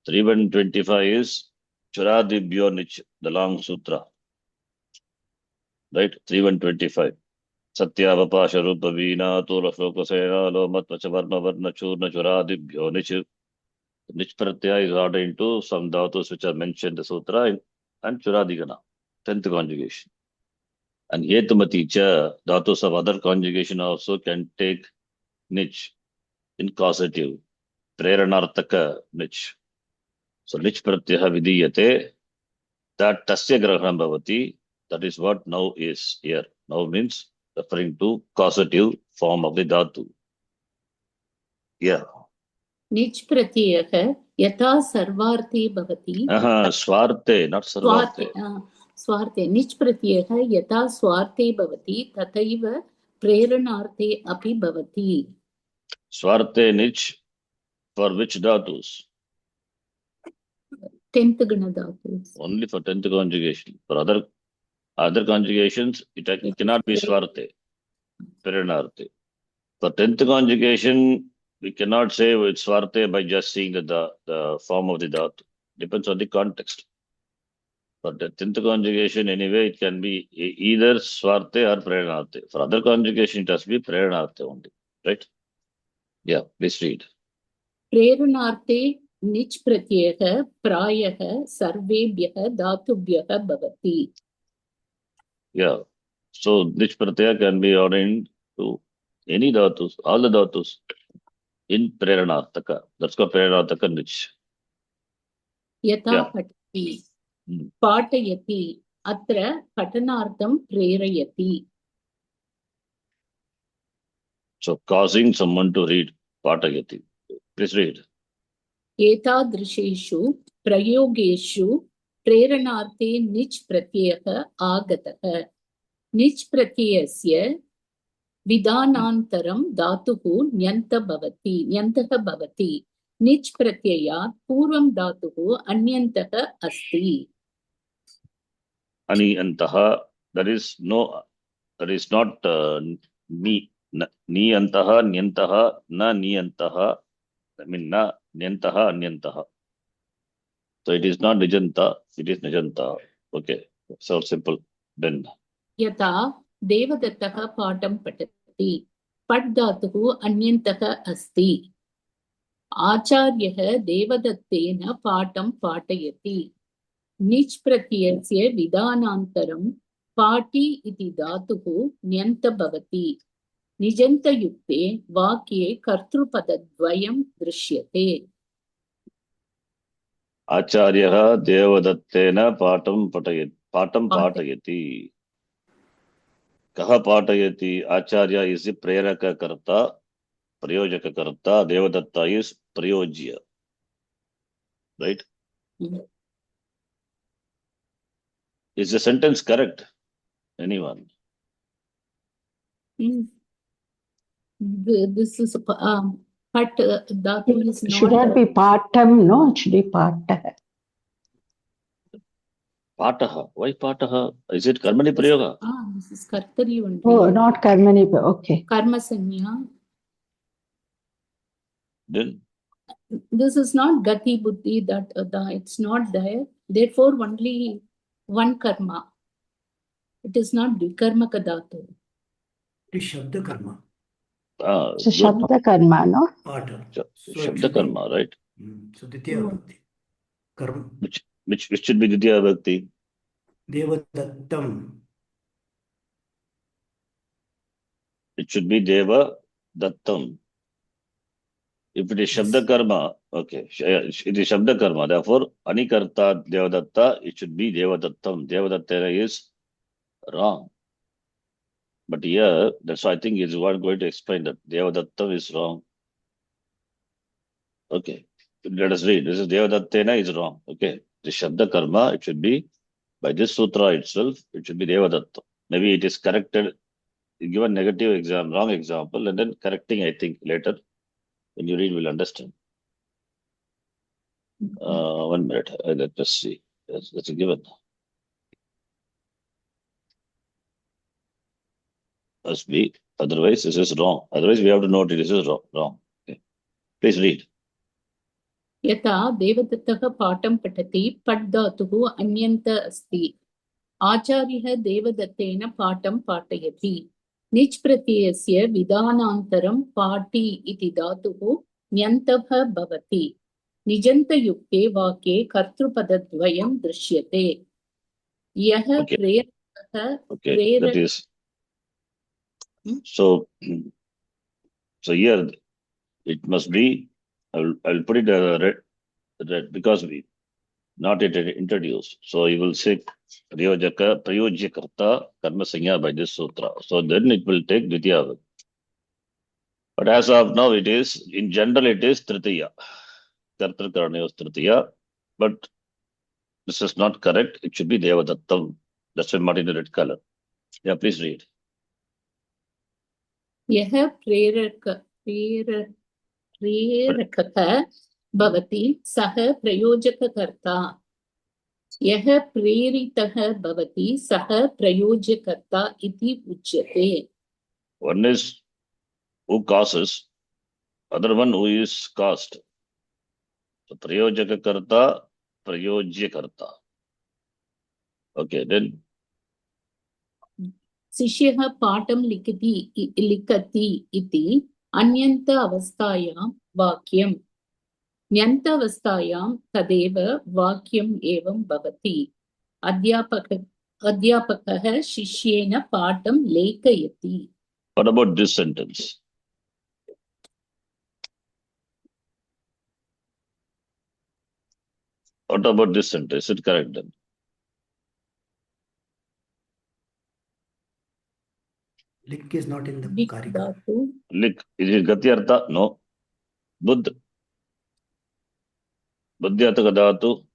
3125 is churadibhyo niche, the long sutra. Right? 3125. Satyavapasha rupa veena tula flokasena lomatvacha varma varna churna churadibhyo niche. Niche pratyaya is ordered into some dhatus which are mentioned in the sutra and churadigana, 10th conjugation. And hetumati cha, dhatus of other conjugation also can take niche in causative. Preranartaka niche. So niche pratyaha vidiyate, that tasya grahanam bhavati, that is what now is here. Now means referring to causative form of the dhatu. Yeah. निच् प्रत्ययः यथा सर्वार्थे भवति. Swarte, not sarvarte. स्वार्थे निच् प्रत्ययः यथा स्वार्थे भवति तथैव प्रेरणार्थे अपि भवति. Swarte niche for which dhatus? 10th gana dhatus. Only for 10th conjugation. For other conjugations, it cannot be swarte, perenarte. For 10th conjugation, we cannot say it's swarte by just seeing the form of the dhatu. Depends on the context. For the 10th conjugation, anyway, it can be either swarte or perenarte. For other conjugation, it has to be perenarte only. Right? Yeah, please read. प्रेरणार्थे निच् प्रत्ययः प्रायः सर्वेभ्यः धातुभ्यः भवति. Yeah. So niche pratyaya can be ordained to any dhatus, all the dhatus. in Preranartaka. That's called Preranartaka Nich. यथा Yeah. पठति पाठयति अत्र पठनार्थं प्रेरयति. So causing someone to read. Patayati. Please read. एतादृशेषु प्रयोगेषु प्रेरणार्थे निच् प्रत्ययः आगतः. निच् प्रत्ययस्य विधानान्तरं धातुः न्यन्तः भवति. निच् प्रत्ययात् पूर्वं धातुः अन्यन्तः अस्ति. Aniyantaha. That is not niyantaha, nyantaha, na niyantaha. I mean, na nyantaha, anyantaha. So it is not nijanta, it is nijanta. Okay, so simple. Then यथा देवदत्तः पाठं पठति. पठ् धातुः अन्यन्तः अस्ति. आचार्यः देवदत्तेन पाठं पाठयति. निच् प्रत्ययस्य विधानान्तरं पाठि इति धातुः ण्यन्तः भवति. निजन्तयुक्ते वाक्ये कर्तृपदद्वयं दृश्यते. आचार्यः देवदत्तेन पाठं पाठयति. कः पाठयति? आचार्य is the preraka karta, prayojaka karta. Devadatta is prayojya. Right? Is the sentence correct? Anyone? This is but dhatu is not. Should not be patam, no? It should be patah. Pataha. Why pataha? Is it karmani prayoga? This is kartari only. Oh, not karmani. Okay. Karma sanya. Then This is not gati buddhi, that it's not there. Therefore, only one karma. It is not vikarmaka dhatu. It is Shabda Karma. So Shabda karma, no? Pata. Shabda karma, right? So Ditya Bhakti. Karma. Which should be Ditya Bhakti? Devadattam. It should be Deva Dattam. If it is Shabda karma, okay, it is Shabda karma. Therefore, Anikarta Devadatta, it should be Devadattam. Devadatta is wrong. But here, that's why I think is what I'm going to explain that Devadattam is wrong. Okay, let us read. This is Devadattena is wrong. Okay, the Shabda karma, it should be by this sutra itself, it should be Devadatta. Maybe it is corrected, give a negative wrong example, and then correcting, I think, later. When you read, we'll understand. 1 minute. Let us see. That's a given. Must be. Otherwise, this is wrong. Otherwise, we have to note this is wrong. Okay. Please read. यथा देवदत्तः पाठं पठति. पठ् धातुः अन्यन्तः अस्ति. आचार्यः देवदत्तेन पाठं पाठयति. निच् प्रत्ययस्य विधानान्तरं पाठि इति धातुः ण्यन्तः भवति. निजन्तयुक्ते वाक्ये कर्तृपदद्वयं दृश्यते. यः प्रेरकः That is. So here it must be. I'll put it red because we not yet introduced. So you will say prayojyakarta karma sanya by this sutra. So then it will take Ditya. But as of now, it is in general it is Tritiya. Kartar karane was Tritiya. But this is not correct. It should be Devadattam. That's why not in the red color. Yeah, please read. यः प्रेरकः भवति सः प्रयोजककर्ता. यः प्रेरितः भवति सः प्रयोज्यकर्ता इति उच्यते. One is who causes, other one who is caused. So prayojakakarta, prayojyakarta. Okay, then शिष्यः पाठं लिखति इति अन्यन्त अवस्थायां वाक्यं. ण्यन्त अवस्थायां तदेव वाक्यम् एवं भवति. अध्यापकः शिष्येन पाठं लेखयति. what about this sentence? What about this sentence? Is it correct then? Lik is not in the Lik karika. dhatu. Lik. Is it Gatyartha? No. Buddh. Buddhyartha dhatu?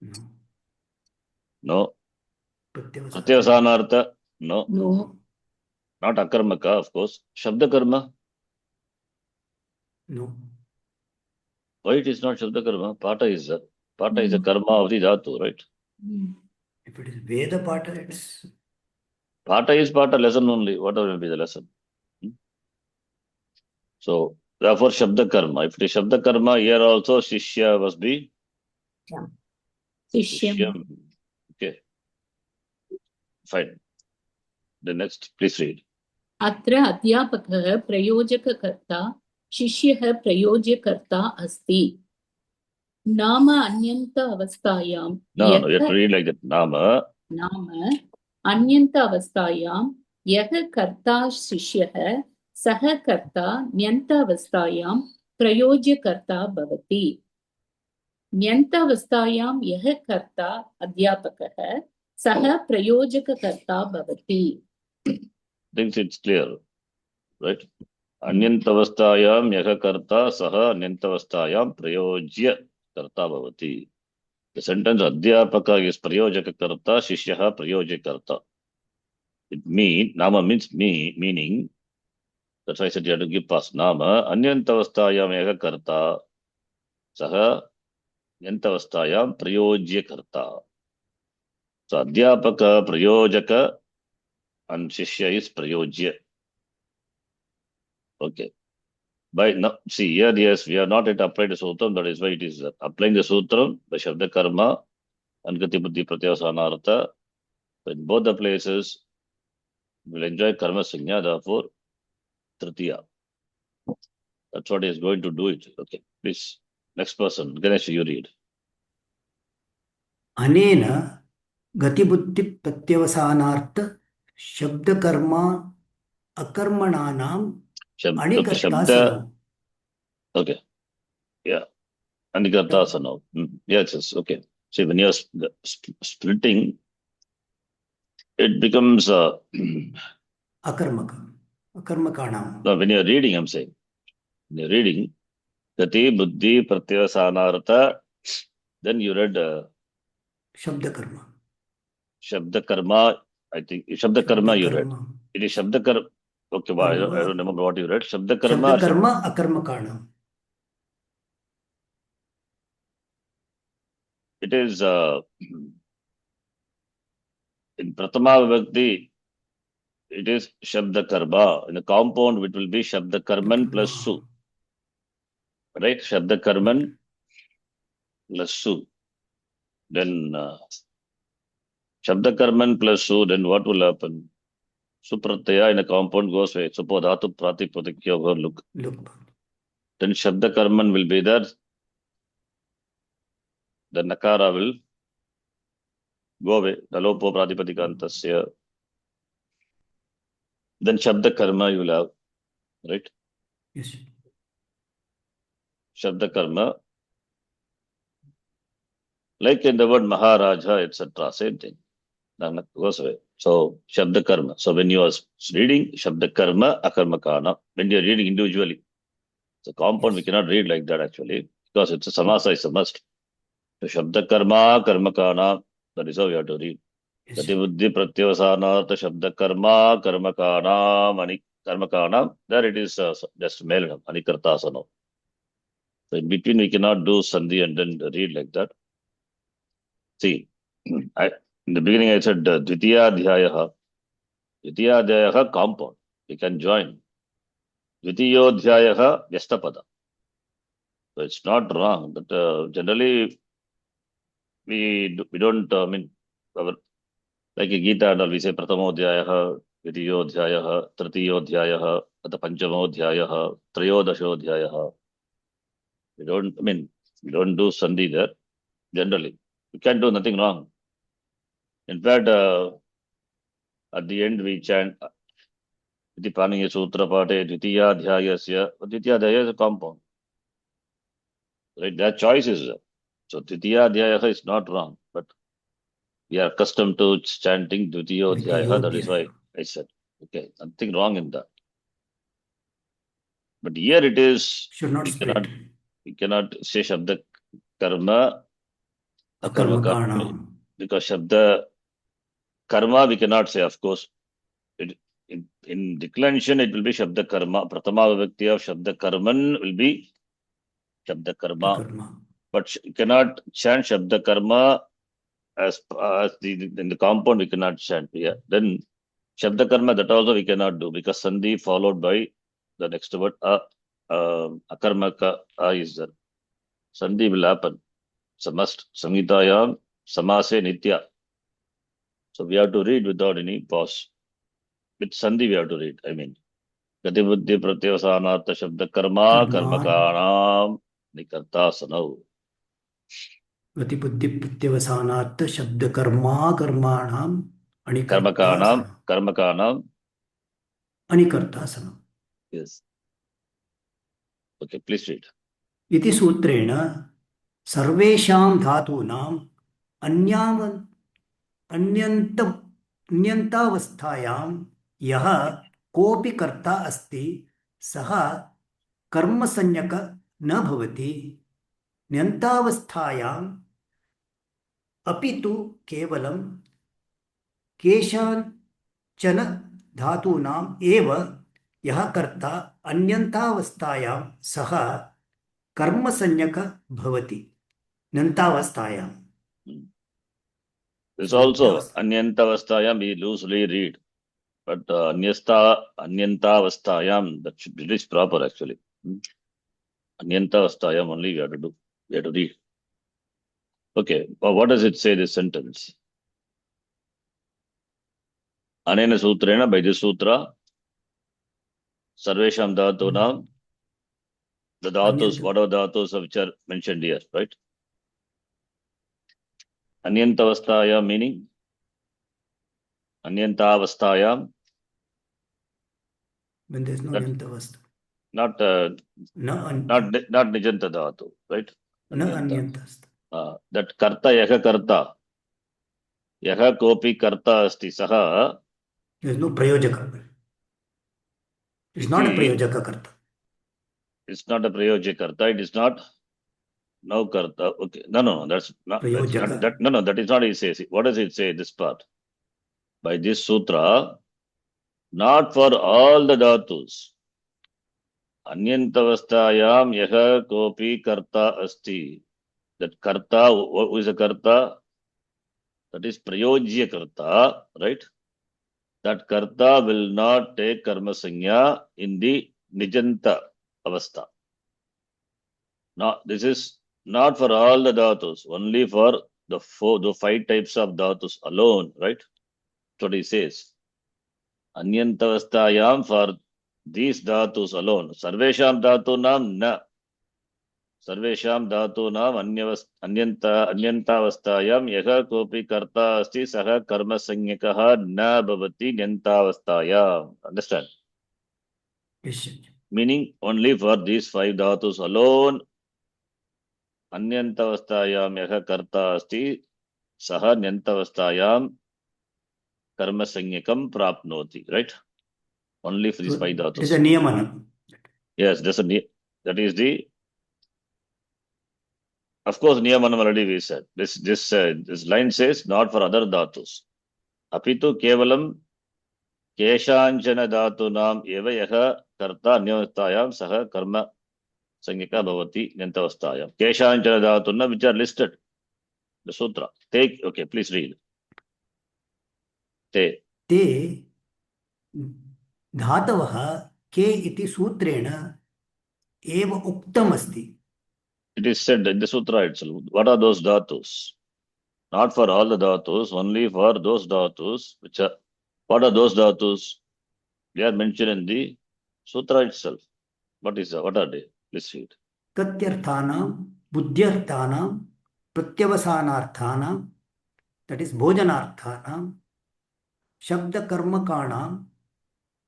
No. No. Pratyavasana. Pratyasanartha? No. No. Not akarmaka, of course. Shabda karma? No. Why it is not Shabda karma? Pata is a karma of the dhatu, right? Hmm. If it is Veda Pata, it's Pata is Pata, lesson only. Whatever will be the lesson. So, therefore, Shabda karma. If it is Shabda karma, here also Shishya must be Sishyam. Shishyam. Okay, fine. The next, please read. अत्र अध्यापकः प्रयोजककर्ता शिष्यः प्रयोज्यकर्ता अस्ति नाम अन्यन्त अवस्थायां No, you have to read like that. Nama. नाम अन्यन्त अवस्थायां यः कर्ता शिष्यः सः कर्ता न्यन्त अवस्थायां प्रयोज्यकर्ता भवति न्यन्त अवस्थायां यः कर्ता अध्यापकः सः प्रयोजककर्ता भवति. Thinks it's clear, right? Anyantavastayam yaha karta saha anyantavastayam prayojya karta bhavati. The sentence Adhyapaka is prayojaka karta, Shishyaha prayojya karta. It Nama means meaning. That's why I said you have to give past. Nama anyantavastayam yaha karta saha anyantavastayam prayojya karta. So Adhyapaka prayojaka and Shishya is prayojya. Okay. By now, see here, yes, we have not yet applied the sutram. That is why it is applying the sutram by Shabda Karma and Gati Buddhi Pratyasanartha. In both the places, we will enjoy Karma Sanya, therefore, Tritiya. That's what he is going to do it. Okay, please. Next person. Ganesh, you read. Anena Gatibuddhi Pratyavasanaartha Shabdakarma Akarmananam Anikarta Shabda. Sano. Okay. Yeah. Anikarta Sano. Yes, yes. Okay. See, when you are splitting, it becomes Akarmaka. Akarmakanam. no, when you are reading, I'm saying. When you're reading, Gati, Buddhi, Pratyasanartha, then you read Shabdakarma. Shabda Karma. I think Shabda Karma you read. Shabdakarma. It is Shabda Karma. Okay, well, I don't remember what you read. Shabda Karma. Shabdakarma Akarmakanam. It is in Pratama Vibhakti, it is Shabda Karma. In the compound, it will be Shabda Karman plus Su. Right? Shabda Karman plus Su. Then Shabda Karman plus Su, then what will happen? Suprataya in a compound goes away. Suppose Dhatu Pratipadikya look. Then Shabda Karman will be there. The Nakara will go away. Nalopo Pratipadikantasya. Then Shabda Karma you will have. Right? Yes. Shabda Karma. Like in the word Maharaja, etc. Same thing. Goes away. So, Shabda Karma. So, when you are reading Shabda Karma, Akarmakana, when you are reading individually, it's a compound, we cannot read like that actually, because it's a samasa, is a must. So, Shabda Karma, Karmakana, that is how we have to read. Yes. Gati Buddhi Pratyavasana, Shabda Karma, Karmakana, Karmakana, there it is just Melanam, Anikartasana. So, in between, we cannot do Sandhi and then read like that. See, in the beginning I said Dvitiya Adhyayaha compound. We can join. Dvitiyo Adhyayaha Vyashtapada. So it's not wrong, but generally we don't, like a Gita and all, we say Pratamo Adhyayaha, Dvitiyo Adhyayaha, Tritiyo Adhyayaha, Ata Panchamo Adhyayaha, Trayodasho Adhyayaha. We don't do Sandhi there, generally. We can't do nothing wrong. In fact, at the end we chant Iti Paniya Sutra Pate Dvitiya Adhyayasya. Dvitiya Adhyaya is a compound. Right? Their choice is there. So Dvitiyadhyaya is not wrong, but we are accustomed to chanting Dvitiyodhyaya. That is why I said, okay, nothing wrong in that. But here it is, Should not split. we cannot say Shabda Karma, Akarma Karma, Akarmakanam. because Shabda Karma we cannot say, of course. In declension, it will be Shabda Karma. Pratama Vibhakti of Shabda Karman will be Shabda Karma. Karma. But you cannot chant Shabda Karma as in the compound, we cannot chant. Yeah. Then Shabda Karma, that also we cannot do because Sandhi followed by the next word, Akarmaka, is there. Sandhi will happen. It's a must. Samhitayam, Samase Nitya. So we have to read without any pause. With Sandhi we have to read, I mean. Gati buddhi pratyavasanartha shabda karma karmakanam nikartasanau. Gati buddhi pratyavasanartha shabda karma karmanam Karmakanam. anikartasanam. Yes. Okay, please read. इति सूत्रेण सर्वेषां धातूनाम् अन्यन्तावस्थायां यः कोऽपि कर्ता अस्ति सः कर्मसंज्ञक न भवति। ण्यन्तावस्थायाम् अपि तु केवलं केषाञ्चन धातूनाम् एव यः कर्ता अन्यन्तावस्थायां सः कर्मसंज्ञक भवति। ण्यन्तावस्थायां. This also anyantavasthayam we loosely read, but anyantavasthayam, that should be, it is proper actually. Anyantavasthayam only we have to do. We have to read. Okay, what does it say, this sentence? Anena sutrena, by this sutra, Sarvesham Dhatunam, the dhatus, what are dhatus which are mentioned here, right? Anyantavasthayam meaning? Anyantavasthayam. When there is no Anyantavastha. Not Nijanta dhatu, right? No Anyantavastha. That karta, yaha karta. Yaha kopi karta asti saha. There is no prayojaka. It is not a prayojaka karta. It's not a prayojaka karta. It is not no karta. Okay. No. That's not. No, that is not it says. What does it say, this part? By this sutra, not for all the dhatus. Anyantavasthayam yaha kopi karta asti. That karta, who is a karta? That is prayojya karta, right? That karta will not take karma sanya in the nijanta avastha. Now, this is not for all the dhatus, only for the 5 types of dhatus alone, right? That's what he says. Anyantavasthayam, for these dhatus alone. Sarvesham dhatunam na. Sarvesham dhatunam anyantavasthayam yaha kopi karta asti saha karma sanyakaha na bhavati nyantavasthayam. Understand? Yes. Meaning only for these 5 dhatus alone. Anyantavasthayam yaha karta asti saha nyantavasthayam karma sanyakam prapnoti. Right? Only for these 5 dhatus. It is a niyamana. Yes, that is the. Of course, Niyamanam already we said. This line says not for other dhatus. Apitu kevalam keshanchana dhatunam eva yaha karta anyavastayam saha karma sangika bhavati nyantavastayam. Keshanchana dhatunam which are listed. The sutra. Okay, please read. Te धातवः के इति सूत्रेण एव उक्तमस्ति. It is said in the sutra itself. What are those dhatus? Not for all the dhatus, only for those dhatus which are. What are those dhatus? They are mentioned in the sutra itself. What are they? Please read. Tatyarthanam, buddhyarthanam, pratyavasanarthanam, that is bhojanarthanam, shabda karmakanam,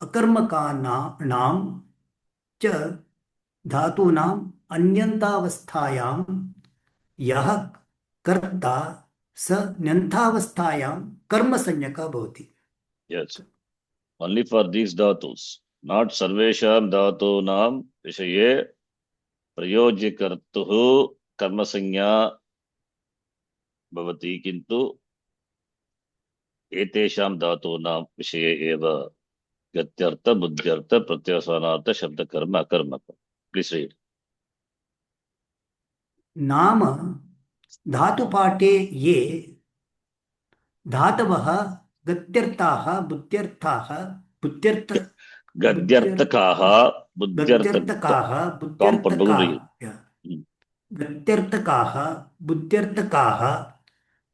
akarmakanam, cha dhatunam anyantavasthayam यः कर्ता स न्यन्थावस्थायां कर्मसंज्ञकः भवति. Yes. Only for these dhatus. Not sarvesham dhatunam vishaye prayojikartuhu karmasanya bhavati kintu etesham dhatunam vishaye eva gatyartha buddhyartha pratyasvanartha shabda karma akarma. Please read. नाम धातुपाठे ये धातवः गत्यर्थाः बुद्ध्यर्थाः बुद्ध्यर्थ Gadyartakaha buddhyartha गत्यर्थकाः compound बुद्ध्यर्थकाः bagumri. गत्यर्थकाः बुद्ध्यर्थकाः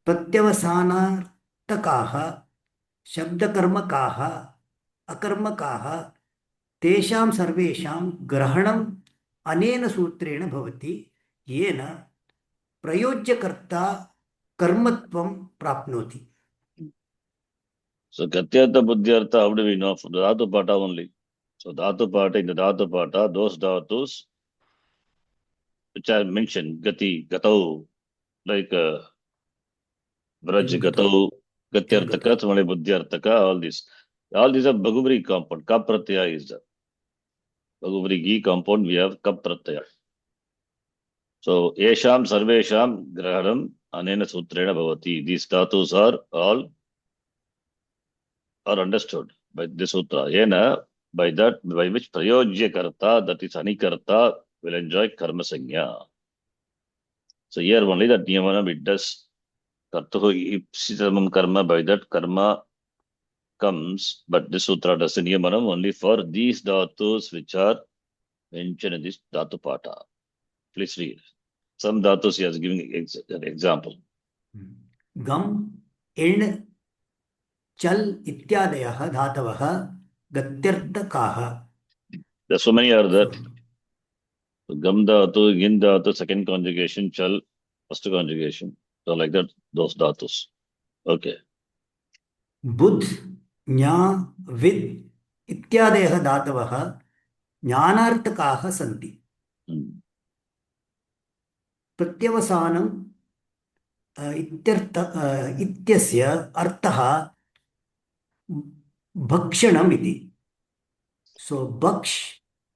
प्रत्यवसानार्थकाः शब्दकर्मकाः अकर्मकाः तेषां सर्वेषां ग्रहणम् अनेन सूत्रेण भवति येन प्रयोज्यकर्ता कर्मत्वं प्राप्नोति. So gatyartha buddhyartha, how do we know? From the dhatu pata only. So dhatu pata, in the dhatu pata, those dhatus which I mentioned, gati, gatau, like vraj, gatau, gatyartaka, samale buddhyartaka, all these. All these are Bhaguvri compound. Kap pratyaya is the Bhaguvri gi compound, we have kap pratyaya. So esham sarvesham grahanam anena sutrena bhavati. These dhatus are all are understood by this sutra. Yena, by that, by which prayojya karta, that is anikarta, will enjoy karma sanya. So here only that niyamanam it does kartuhu ipsitamam karma, by that karma comes, but this sutra does the niyamanam only for these dhatus which are mentioned in this dhatu pata. Please read. Some dhatus he is giving an example. गम इण चल इत्यादयः धातवः गत्यर्थकाः. There's so many are there. Gam dhatu, gin dhatu, second conjugation, chal, first conjugation. So like that, those dhatus. Okay. Buddha ज्ञा with इत्यादयः धातवः ज्ञानार्थकाः सन्ति. प्रत्यवसानं इत्यस्य अर्थः भक्षणम् इति. सो भक्ष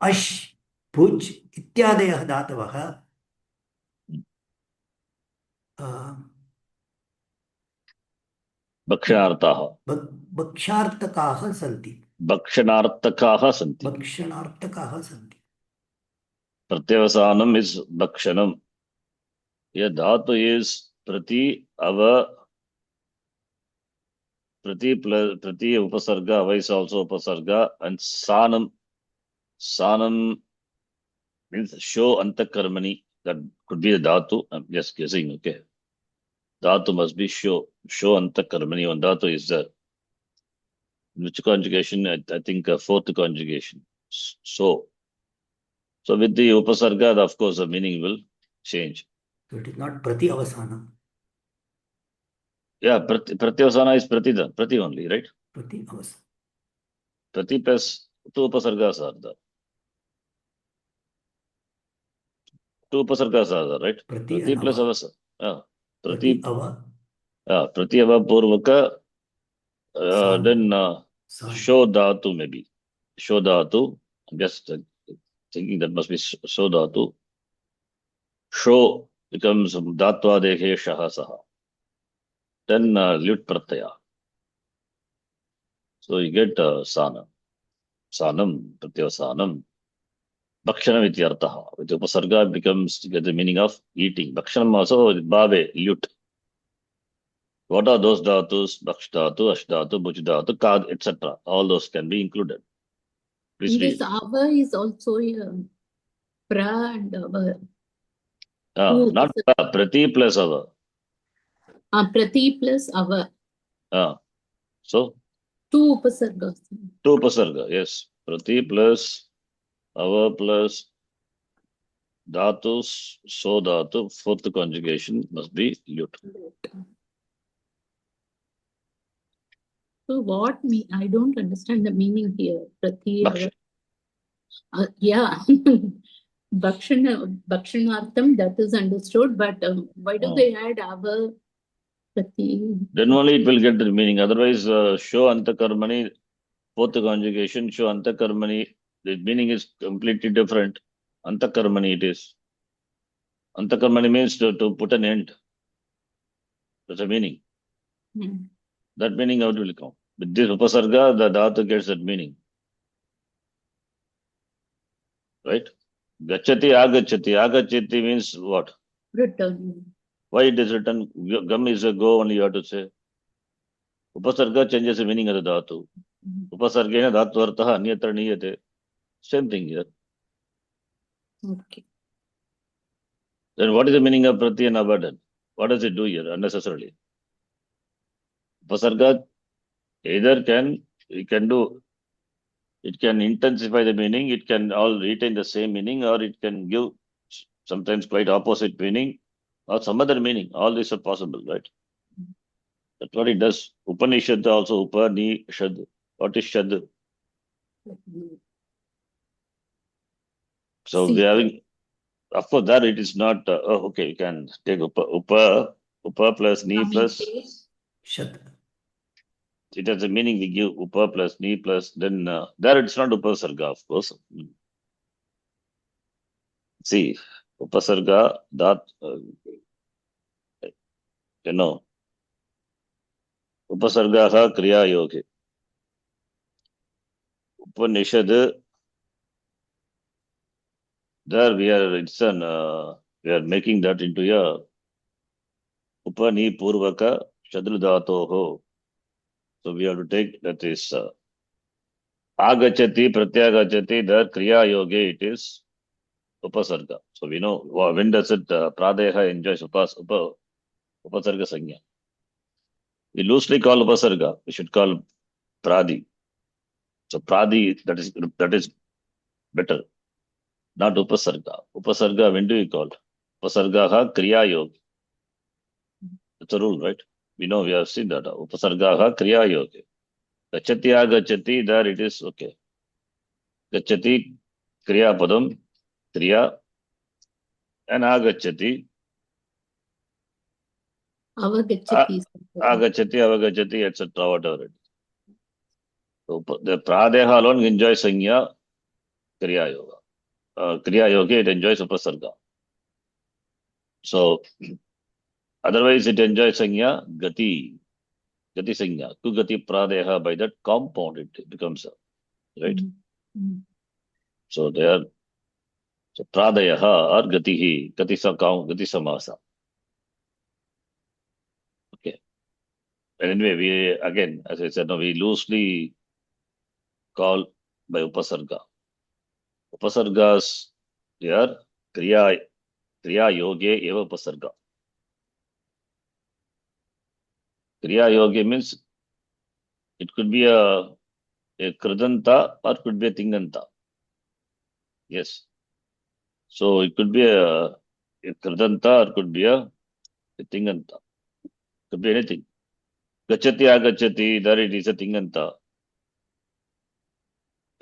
अश् भुज इत्यादयः धातवः भक्षार्थकाः सन्ति. Bhakshanartakaha santi. भक्षणार्थकाः सन्ति. Pratyavasanam is bhakshanam. Here dhatu is prati, ava, prati upasarga, ava is also upasarga, and sanam. Sanam means show antakarmani. That could be the dhatu. I'm just guessing, okay. Dhatu must be show antakarmani. One dhatu is there. Which conjugation? I think fourth conjugation. So with the upasarga, of course, the meaning will change. So it is not prati avasanam. Yeah, pratyavasana is prati only, right? Prati avasanam. Prati plus two upasargas are there. Two upasargas are there, right? Prati plus avasa. Yeah. Prati ava purvaka. Then show dhatu maybe. Show dhatu. I'm just thinking that must be show dhatu. Show becomes dhatva dekhe shaha saha. Then lut pratyaya. So you get sanam. Sanam, pratyavasanam. Bhakshanam ityartaha. With upasarga becomes, you get the meaning of eating. Bhakshanam also bhave, lut. What are those dhatus? Bhaksh dhatu, ash dhatu, bhuj dhatu, kad, etc. All those can be included. Please read. This ava is also pra and ava. Not pra, prati plus ava. Prati plus ava. So? Two upasargas. Two upasarga, yes. Prati plus ava plus dhatus, so dhatu, fourth conjugation must be lut. So what I don't understand the meaning here. Prati ava. Yeah. Bhakshanartham, that is understood, but why do they add ava prati? Then only it will get the meaning. Otherwise, show antakarmani, fourth conjugation, show antakarmani, the meaning is completely different. Antakarmani it is. Antakarmani means to put an end. That's a meaning. Hmm. That meaning out will come. With this upasarga, the dhatu gets that meaning. Right? Gachati, agachati. Agachati means what? Return. Why it is written? Gam is a go only you have to say. Upasarga changes the meaning of the dhatu. Upasargena dhatu artha anyatra niyate. Same thing here. Okay. Then what is the meaning of prati and abadan? What does it do here unnecessarily? Upasarga either it can intensify the meaning, it can all retain the same meaning, or it can give sometimes quite opposite meaning, or some other meaning. All these are possible, right? That's what it does. Upanishad also, Upanishad. What is Shad? So we having, of course, that it is not, okay, you can take upa plus ni plus, Shad. it has a meaning we give upa plus ni plus, then there it's not upasarga, of course. See, upasarga, that, upasargaha kriya yoge. Upanishad, there we are making that into a upani purvaka shadru dhatoho. So we have to take that is agachati pratyagachati, the kriya yoge it is upasarga. So we know when does it pradeha enjoys upasarga sanya. We loosely call upasarga. We should call pradi. So pradi that is better. Not upasarga. Upasarga, when do we call? Upasargaha kriya yoga. That's a rule, right? We know we have seen that. Upasargaha kriya yoga. Gachati agachati, there it is okay. Gachati kriya padam, kriya, and agachati. Avagachati. Avagachati, etc. Whatever it is. So the pradeha alone enjoys sanya kriya yoga. Kriya yoga, it enjoys upasarga. So otherwise it enjoys sanya gati. Gati sanya. Kugati pradeha, by that compound it becomes, right? So they are, so pradayaha or gatihi, gati samasa. Okay. And anyway, we again, as I said, no, we loosely call by upasarga. Upasargas, they are kriya yoge eva upasarga. Kriya yoge means it could be a kridanta or could be a tinganta. Yes. So it could be a kridanta or could be a tinganta. Could be anything. Gachati agachati, there it is a tinganta.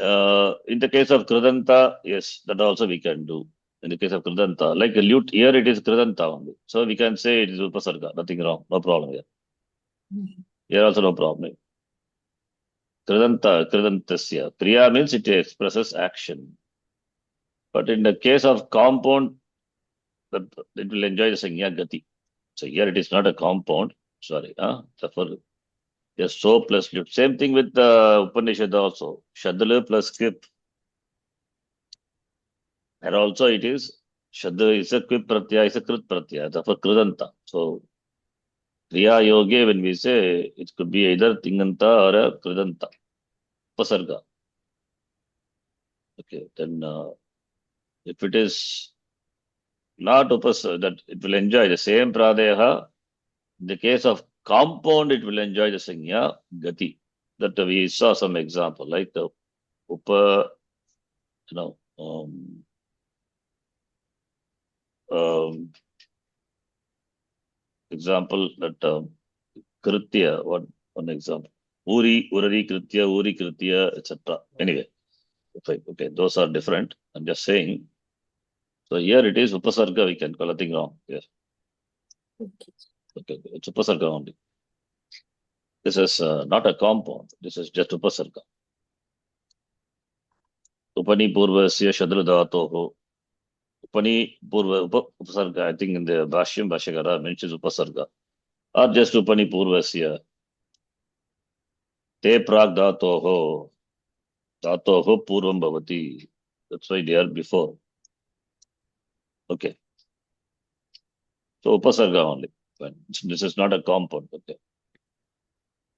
In the case of kridanta, yes, that also we can do. In the case of kridanta, like a lute, here it is kridanta only. So we can say it is upasarga, nothing wrong, no problem here. Here also no problem. Kridantasya. Kriya means it expresses action. But in the case of compound, it will enjoy the sanya gati. So here it is not a compound. Sorry. Therefore, yes, so plus lute. Same thing with the Upanishad also. Shadala plus kip. And also it is Shadda is a kvip pratyaya, is a krit pratyaya, therefore kridanta. So kriya yoge, when we say, it could be either tinganta or a kridanta. Upasarga. Okay, then if it is not upasarga, that it will enjoy the same pradeha. In the case of compound, it will enjoy the sanya gati. That we saw some example, like the upa, example that kritya, one example. Uri, kritya, etc. Anyway, okay, those are different. I'm just saying So here it is upasarga, we can call nothing wrong. Yes. Okay. Okay. It's upasarga only. This is not a compound. This is just upasarga. Upani purvasya shadra dhatoho. Upani purva upasarga. I think in the Bhashyam Bhashyakara mentions upasarga. Or just upani purvasya. Te prag dhatoho. Dhatoho purvam bhavati. That's why they are before. Okay. So upasarga only. Fine. This is not a compound. Okay.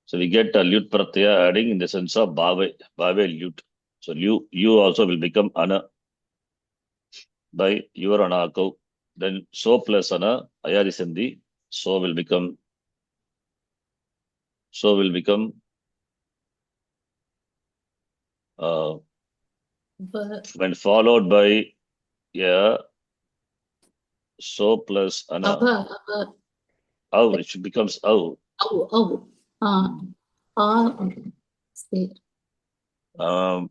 So we get a lut pratyaya adding in the sense of bhave lut. So you also will become ana by your anako. Then so plus ana ayadi sandhi. So will become But when followed by yeah so plus ana ava, au, it becomes au. say, Um,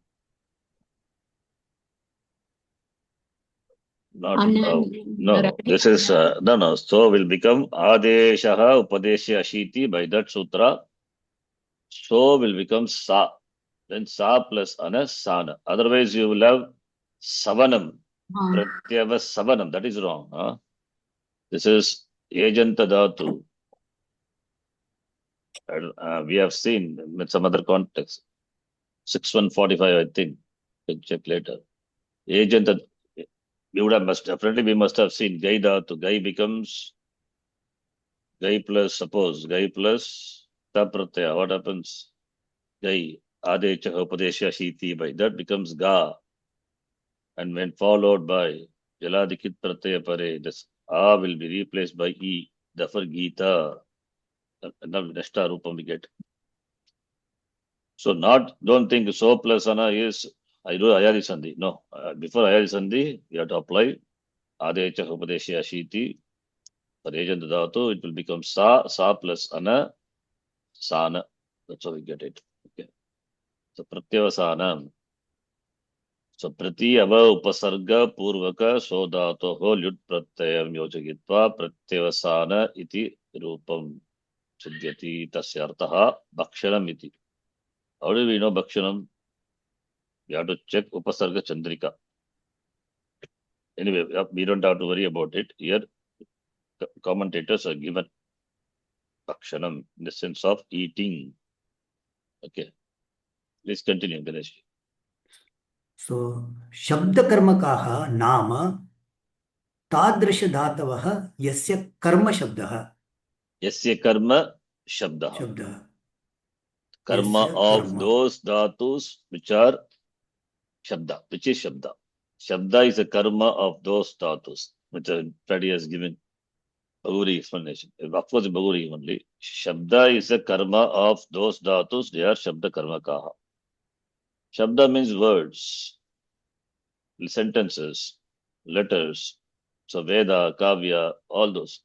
not Anani, no. This is no. So will become adeshaha upadesya ashiti. By that sutra, so will become sa. Then sa plus ana sana. Otherwise, you will have savanam. Pratyava savanam. That is wrong. Huh? This is ejanta dhatu. We have seen with some other context. 6145, I think. You can check later. Ejanta. We must have seen gai dhatu. Gai becomes gai plus, suppose gai plus ta pratyaya. What happens? Gai adecha upadesya shiti. By that becomes ga. And when followed by jaladikit pratyaya pare, this a will be replaced by e. Therefore, Gita. Now, nashta rupam we get. So, don't think so plus ana is I do ayadi sandhi. No, before ayadi sandhi, you have to apply adecha upadesya shiti. For agent dhatu, it will become sa plus ana, sana. That's how we get it. Okay. So, pratyavasana. So prati ava upasarga purvaka sodatoho lut pratyayam yojagitva pratyavasana iti rupam siddhyati tasya artaha bhakshanam iti. How do we know bhakshanam? We have to check upasarga chandrika. Anyway, we don't have to worry about it. Here, commentators are given bhakshanam in the sense of eating. Okay. Please continue, Ganesh. So, शब्दकर्मकाः नाम तादृशधातवः यस्य कर्मशब्दः Yasya karma shabdaha. शब्दः Karma Yasya of karma. those dhatus which are shabda, which is shabda. Shabda is a karma of those dhatus, which Freddy has given Baguri explanation. Of course, Baguri only. Shabda is a karma of those dhatus, they are shabda karma kaha. Shabda means words, sentences, letters. So Veda, Kavya, all those.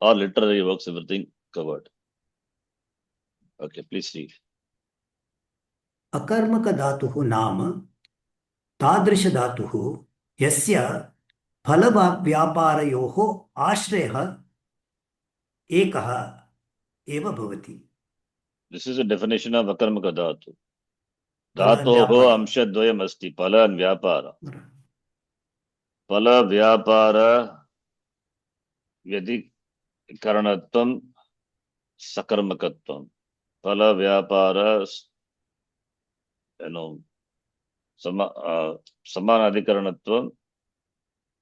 All literary works, everything covered. Okay, please read. अकर्मकधातुः नाम तादृशधातुः यस्य फलव्यापारयोः आश्रयः एकः एव भवति. This is a definition of akarmaka dhatu. Phala Dhatoho vyapara. amshadvayam asti, phala and vyapara. Phala vyapara vyadikaranatvam sakarmakatvam. Phala vyapara, samanadikaranatvam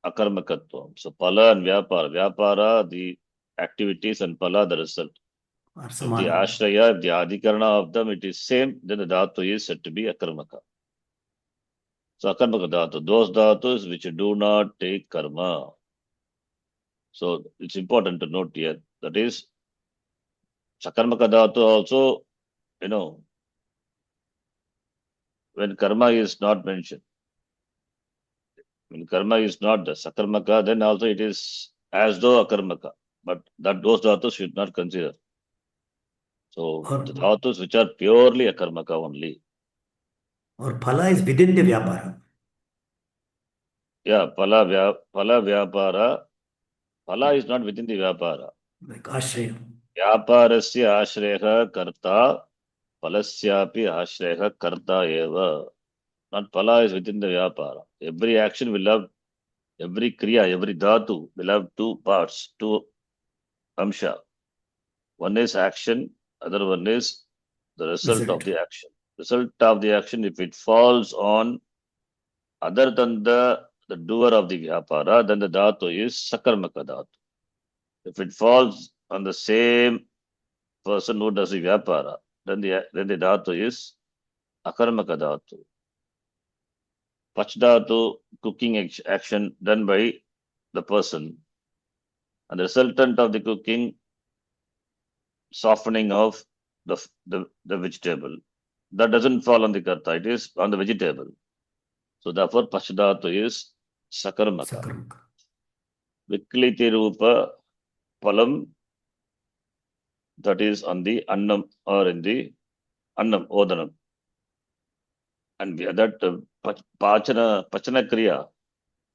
akarmakatvam. So phala and vyapara, the activities, and phala, the result. If the ashraya, if the adhikarana of them, it is same, then the dhatu is said to be akarmaka. So akarmaka dhatu, those dhatus which do not take karma. So it's important to note here, that is, sakarmaka dhatu also, when karma is not mentioned, when karma is not the sakarmaka, then also it is as though akarmaka, but that those dhatus should not consider. So the dhatus which are purely akarmaka only. Or phala is within the vyapara. Yeah, phala vyapara. Phala is not within the vyapara. Like Ashraya. Vyaparasya ashreha karta, phalasyapi ashreha karta eva. Not phala is within the vyapara. Every action will have, every kriya, every dhatu will have two parts, two amsha. One is action, other one is the result of Result. the action. Result of the action, if it falls on other than the doer of the vyapara, then the dhatu is sakarmaka dhatu. If it falls on the same person who does the vyapara, then the dhatu is akarmaka dhatu. Pach dhatu, cooking action done by the person, and the resultant of the cooking, softening of the vegetable. That doesn't fall on the karta, it is on the vegetable. So therefore, pach dhatu is sakarmaka. Sakarmaka. Vikliti rupa palam, that is on the annam or in the annam, odanam. And that pachana kriya,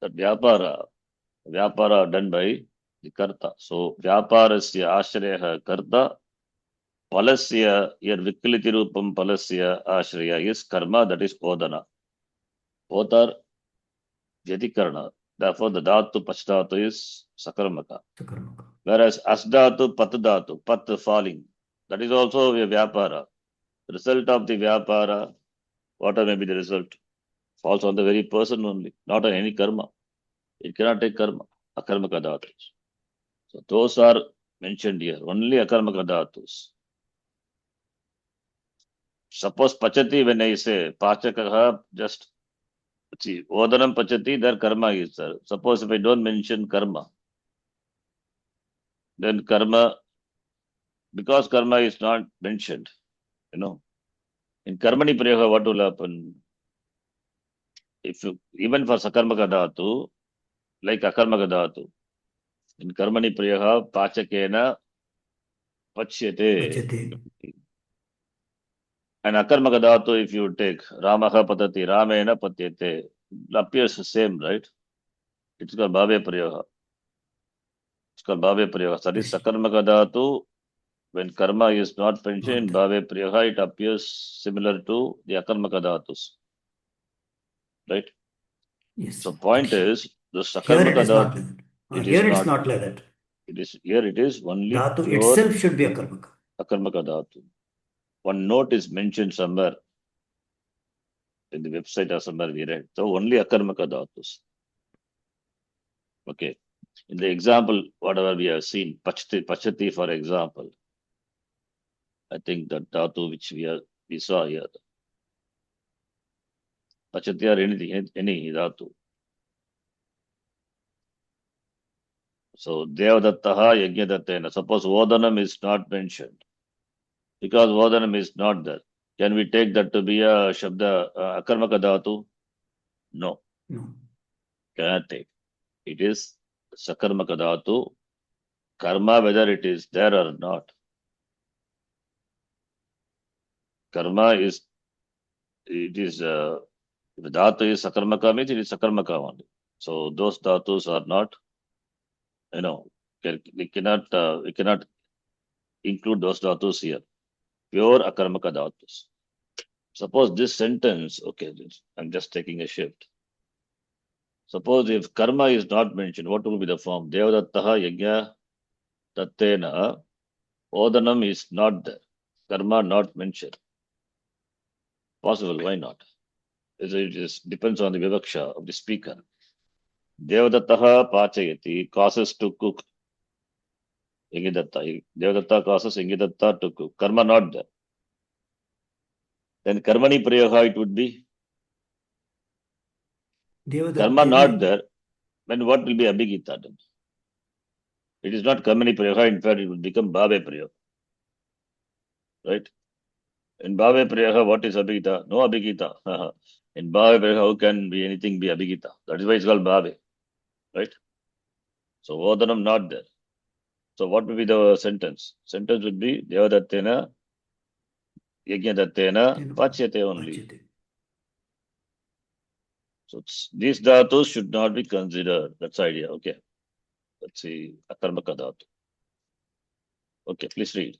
that vyapara done by the karta. So vyaparasya ashreha karta, palasya, here vikliti rupam palasya ashraya is karma, that is odana. Both are vyadikarana. Therefore, the dhatu pachdhatu is sakarmaka. Sakarmaka. Whereas asdhatu patadhatu, pat falling, that is also a vyapara. The result of the vyapara, whatever may be the result, falls on the very person only, not on any karma. It cannot take karma, akarmaka dhatus. So those are mentioned here, only akarmaka dhatus. Suppose pachati, when I say pachakaha, just see, odanam pachati, their karma is there. Suppose if I don't mention karma, then karma, because karma is not mentioned, in karmani prayoga, what will happen? If you, even for sakarmaka dhatu, like akarmaka dhatu, in karmani prayoga, pachakena pachyate. Pachate. And akarmaka dhatu, if you take ramaha patati, ramena patyate, it appears the same, right? It's called bhave prayoga. It's called bhave prayoga. That is Yes. sakarmaka dhatu. When karma is not mentioned in Not bhave prayoga, it appears similar to the akarmaka dhatus. Right? Yes. So point But is, the here it sakarmaka is not dhatu, like that. it Here is it's not. not like that. It is here. It is only Dhatu pure itself should be a karmaka. akarmaka dhatu. One note is mentioned somewhere in the website or somewhere we read. So only akarmaka dhatus. Okay. In the example, whatever we have seen, pachati, for example, I think that dhatu which we saw here, pachati or anything, any dhatu. So devadattaha yajnadattena. Suppose odanam is not mentioned, because odanam is not there. Can we take that to be a shabda akarmaka dhatu? No, No. cannot take. It is sakarmaka dhatu. Karma, whether it is there or not. Karma is, it is, if dhatu is sakarmaka means it is sakarmaka only. So those dhatus are not, we cannot include those dhatus here. Pure akarmaka dhatus. Suppose this sentence, okay, I'm just taking a shift. Suppose if karma is not mentioned, what will be the form? Devadattaha yajna tattena, odanam is not there. Karma not mentioned. Possible, why not? It depends on the vivaksha of the speaker. Devadattaha pachayati causes to cook. Ingidatta. Devadatta causes ingidatta to cook. Karma not there. Then karmani prayoga it would be. Karma not there. Then what will be abhigita then? It is not karmani prayoga. In fact, it will become bhave prayoga. Right? In bhave prayoga, what is abhigita? No abhigita. In bhave prayoga, how can be anything be abhigita? That is why it's called bhave. Right? So odanam not there. So what will be the sentence? Sentence would be devadattena yajnadattena pachyate only. Pachate. So these dhatus should not be considered. That's the idea. Okay. Let's see. Akarmaka dhatu. Okay, please read.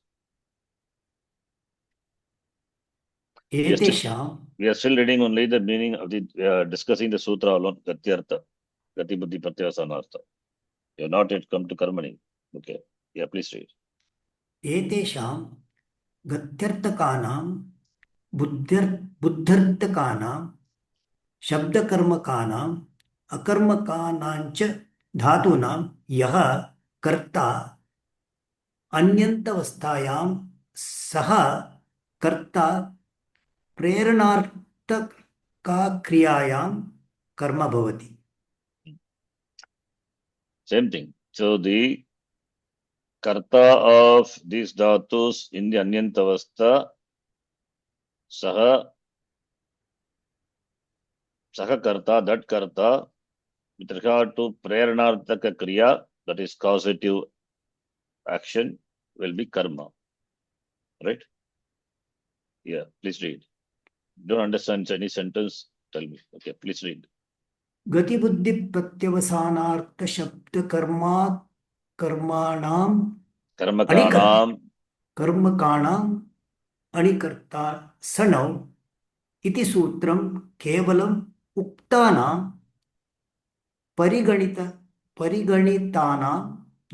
एतेषां We are still reading only the meaning of the, discussing the sutra alone, Gatyartha, Gati Buddhi Pratyasanartha. You have not yet come to Karmani. Okay. Yeah, please read. एतेषां गत्यर्थकानां बुद्ध्यर्थकानां शब्दकर्मकानाम् अकर्मकानाञ्च धातूनां यः कर्ता अन्यन्तवस्थायां सः कर्ता प्रेरणार्थक्रियायां कर्म भवति. Same thing. So the karta of these dhatus in the anyantavastha, saha karta, that karta, with regard to prernarthaka kriya, that is causative action, will be karma. Right? Yeah, please read. Don't understand any sentence, tell me. Okay, please read. गतिबुद्धि प्रत्यवसानार्थ शब्द कर्माणाम् कर्मकाणाम् अणिकर्ता सनौ इति सूत्रं केवलम् उक्तानां परिगणितानां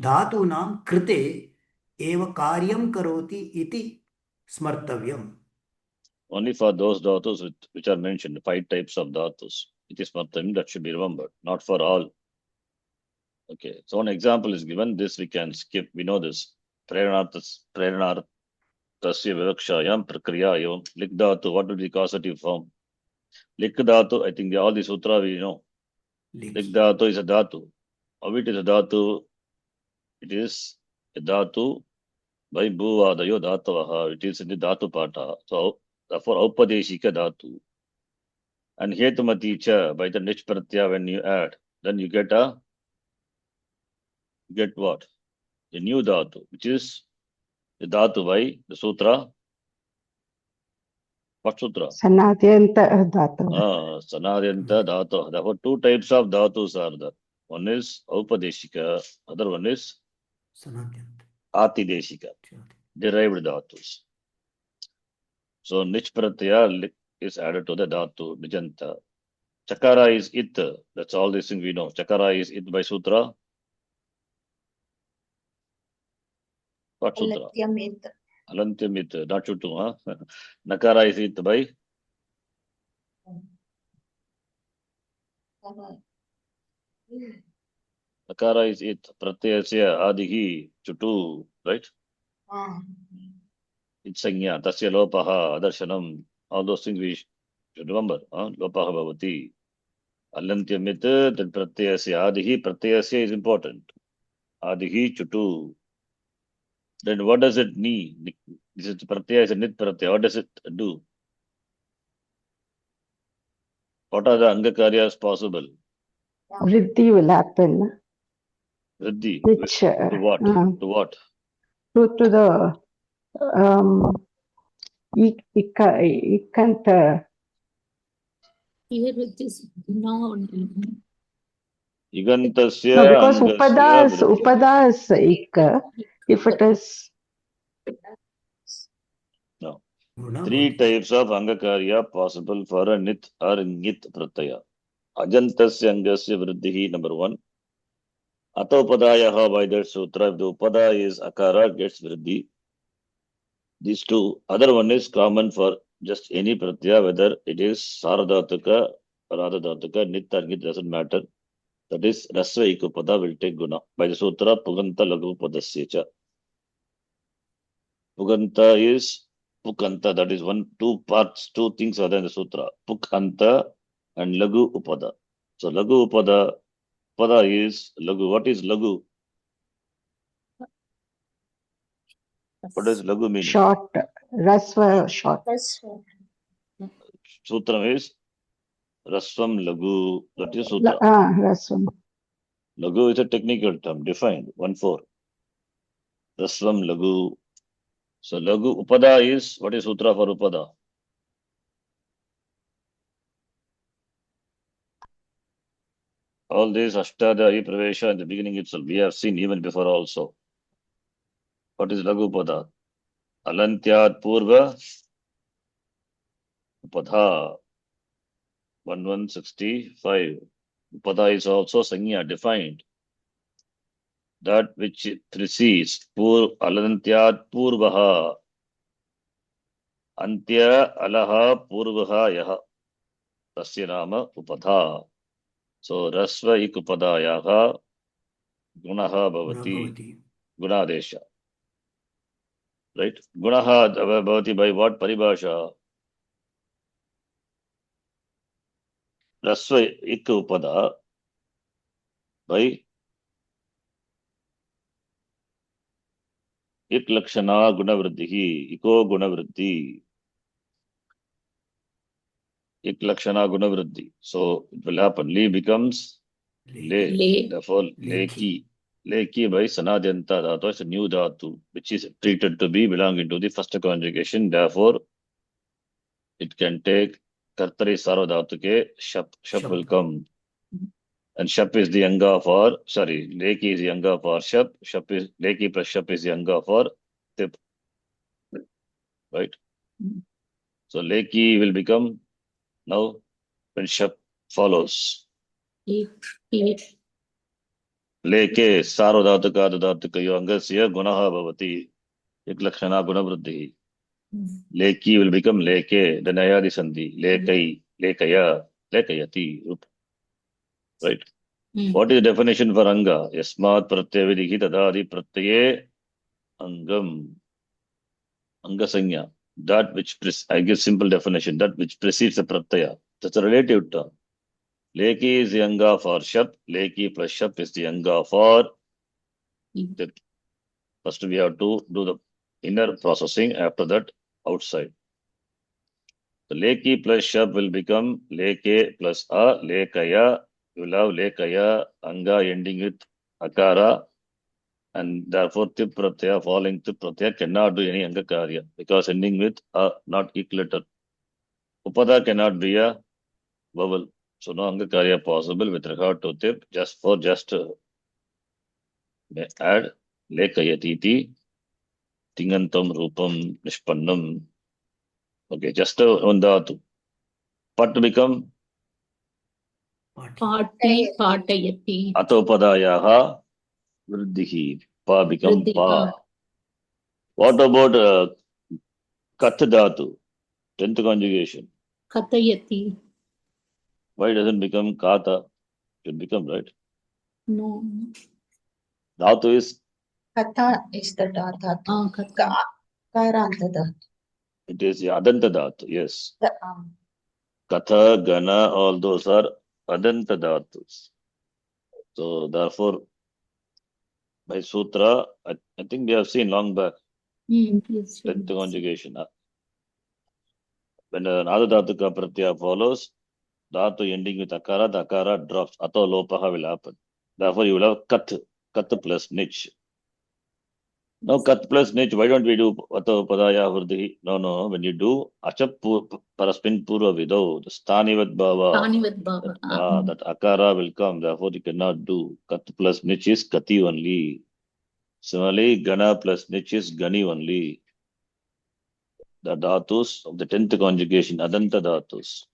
धातूनां कृते एव कार्यं करोति इति स्मर्तव्यम्. Only for those dhatus which are mentioned, 5 types of dhatus. It is smartavim, that should be remembered, not for all. Okay, so one example is given. This we can skip. We know this. Prernarthasya vivakshayam prakriyayam lik dhatu. What will be the causative form? Lik dhatu, I think all the sutra we know. Lik dhatu is a dhatu. How it is a dhatu? It is a dhatu by bhuvadayo dhatavaha. It is in the dhatu pata. So therefore aupadeshika dhatu. And hetumati cha, by the nich pratyaya, when you add, then you get what? The new dhatu, which is the dhatu by the sutra. What sutra? Sanadyanta dhatu. Sanadyanta dhatu. Therefore, 2 types of dhatus are there. One is aupadeshika, other one is atideshika, derived dhatus. So nich pratyaya is added to the dhatu, nijanta. Chakara is it. That's all these things we know. Chakara is it by sutra. What sutra? Alantyam it. Not chutu, huh? Nakara is it by? Nakara is it. Pratyasya adihi chutu. Right? It's sanya. Tasya lopaha, adarshanam. All those things we should remember. Lopaha bhavati. Alantyam it. Then pratyasya adihi. Pratyasya is important. Adihi chutu. Then what does it mean? This is pratyaya, is a nit pratyaya. What does it do? What are the angakaryas possible? Vriddhi will happen. Vriddhi. Which, To what? To what? To the ikanta. Here it is noun. Igantasya, No, because angasya, vriddhi. upada is ikka. If it is No. 3 types of angakarya possible for a nit or ngit pratyaya. Ajantasya angasya vriddhi, number 1. Ataupadaya, by that sutra, if the upada is akara, gets vriddhi. These 2. Other one is common for just any pratyaya, whether it is saradhatuka or adhatuka, nit or ngit, doesn't matter. That is rasva ikupada will take guna. By the sutra, puganta lagu padasya cha. Puganta is pukanta, that is 2 parts, 2 things are there in the sutra. Pukanta and lagu upada. So lagu upada is lagu. What is lagu? What does lagu mean? short, rasva short. Sutra is rasvam lagu. That is sutra. Rasvam. Lagu is a technical term, defined, 1-4. Rasvam lagu. So lagu upada is, what is sutra for upada? All these Ashtadhyayi Pravesha in the beginning itself, we have seen even before also. What is Laghupada? Alantyat Purva Upadha 1165. Upadha is also Sanya defined. That which precedes Alantyat Purvaha Antya Alaha Purvaha Yaha Tasya Nama Upadha. So Rasva Ikupadayaha Gunaha Bhavati Bhavati. Gunadesha. Right? Gunaha Bhavati by what paribhasha? Rasva Ikupada by Ik Lakshana Gunavriddhi, Iko Gunavriddhi, Ik Lakshana Gunavriddhi. So it will happen. Li becomes Le. Le. Therefore, Leki. Leki by Sanadyanta Dhatu is a new Dhatu, which is treated to be belonging to the first conjugation. Therefore, it can take Kartari Sarva Dhatu ke Shap. Shap will come. And Shap is the Anga for, sorry, Leki is the Anga for Shap. Leki plus Shap is the Anga for Tip. Right? So Leki will become now when Shap follows. Leke Sarodhataka Dhatukayo Angasya Gunaha Bhavati Iklakshana Gunavriddhi. Leki will become Leke, then Ayadi Sandhi. Lekai, Lekaya, Lekayati. Right? What is the definition for Anga? Yasmat Pratyavidihi Tadadi Pratyaye Angam. Angasanya. That which, I give simple definition, that which precedes the Pratyaya. That's a relative term. Leki is the Anga for Shap. Leki plus Shap is the Anga for Tip. First we have to do the inner processing, after that outside. So Leki plus Shap will become Leke plus A, Lekaya. You will have Lekaya, Anga ending with Akara, and therefore Tip Pratyaya, falling Tip Pratyaya cannot do any Anga Karya because ending with A, not equal letter. Upada cannot be a vowel. So no Anga Karya possible with regard to Tip, just add Lekayatiti, Tingantam Rupam Nishpannam. Okay, just one dhatu. Pat become Pati, Patayati. Atopadayaha Vriddhihi. Pa become Vriddhi, Pa. What about Kat dhatu? 10th conjugation. Katayati. Why doesn't become Kata? Should become, right? No. Dhatu is, Katha is the dhatu. Katha. Karanta dhatu. it is the Adanta dhatu, yes. The, Katha, Gana, all those are Adanta dhatus. So therefore, by Sutra, I think we have seen long back, Yes. 10th conjugation. When another dhatuka pratyaya follows, dhatu ending with akara, the akara drops. Ato lopaha will happen. Therefore, you will have kat plus nich. Now, kat plus nich, why don't we do ato padaya vruddhi? No. When you do achap paraspin purva vido, the stanivat bhava, Stanivat bhava. that akara will come. Therefore, you cannot do. Kat plus nich is kati only. Similarly, gana plus nich is gani only. The dhatus of the 10th conjugation, adanta dhatus.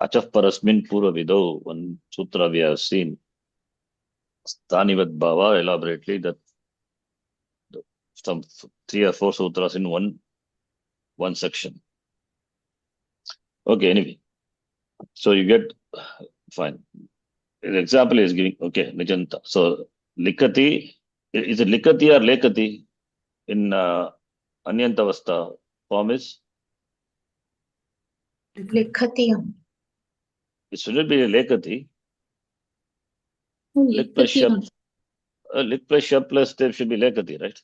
Achaf parasmin purva vido, one sutra we have seen. Stanivat bhava, elaborately, that some 3 or 4 sutras in one section. Okay, anyway. So you get, fine. The example is giving, okay, Nijanta. So, Likati, is it Likati or Lekati in Anyantavastha form is? Likhati. It shouldn't be Lekati. Oh, Lik plus Shap. Likati. Lik plus Shap plus step should be Lekati, right?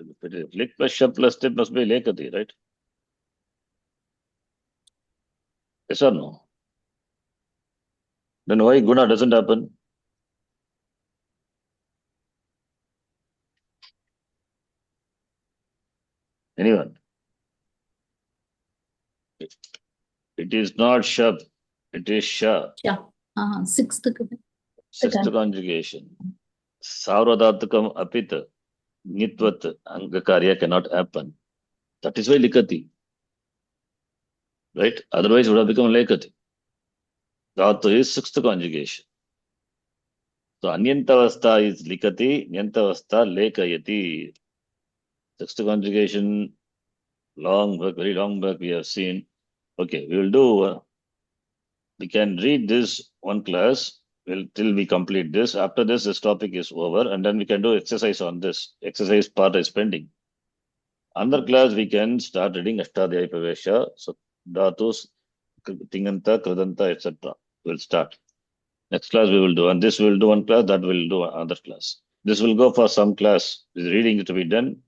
If it is Lik plus Shap plus step must be Lekati, right? Yes or no? Then why Guna doesn't happen? Anyone? It is not shab. It is sha. Sha. Sixth. Sixth conjugation. Sauradatakam apit. Nitvat angakarya cannot happen. That is why likati. Right? Otherwise it would have become lekati. Dhatu is sixth conjugation. So anyantavastha is likati, nyantavastha lekayati. Sixth conjugation, long work, very long work we have seen. Okay, we will do, we can read this one class till we complete this. After this topic is over, and then we can do exercise on this. Exercise part is pending. Another class we can start reading Ashtadhyayi Pravesha. So Dhatus, Tinganta, Kradanta, etc. We'll start. Next class we will do, and this we will do one class, that we will do another class. This will go for some class. With reading to be done,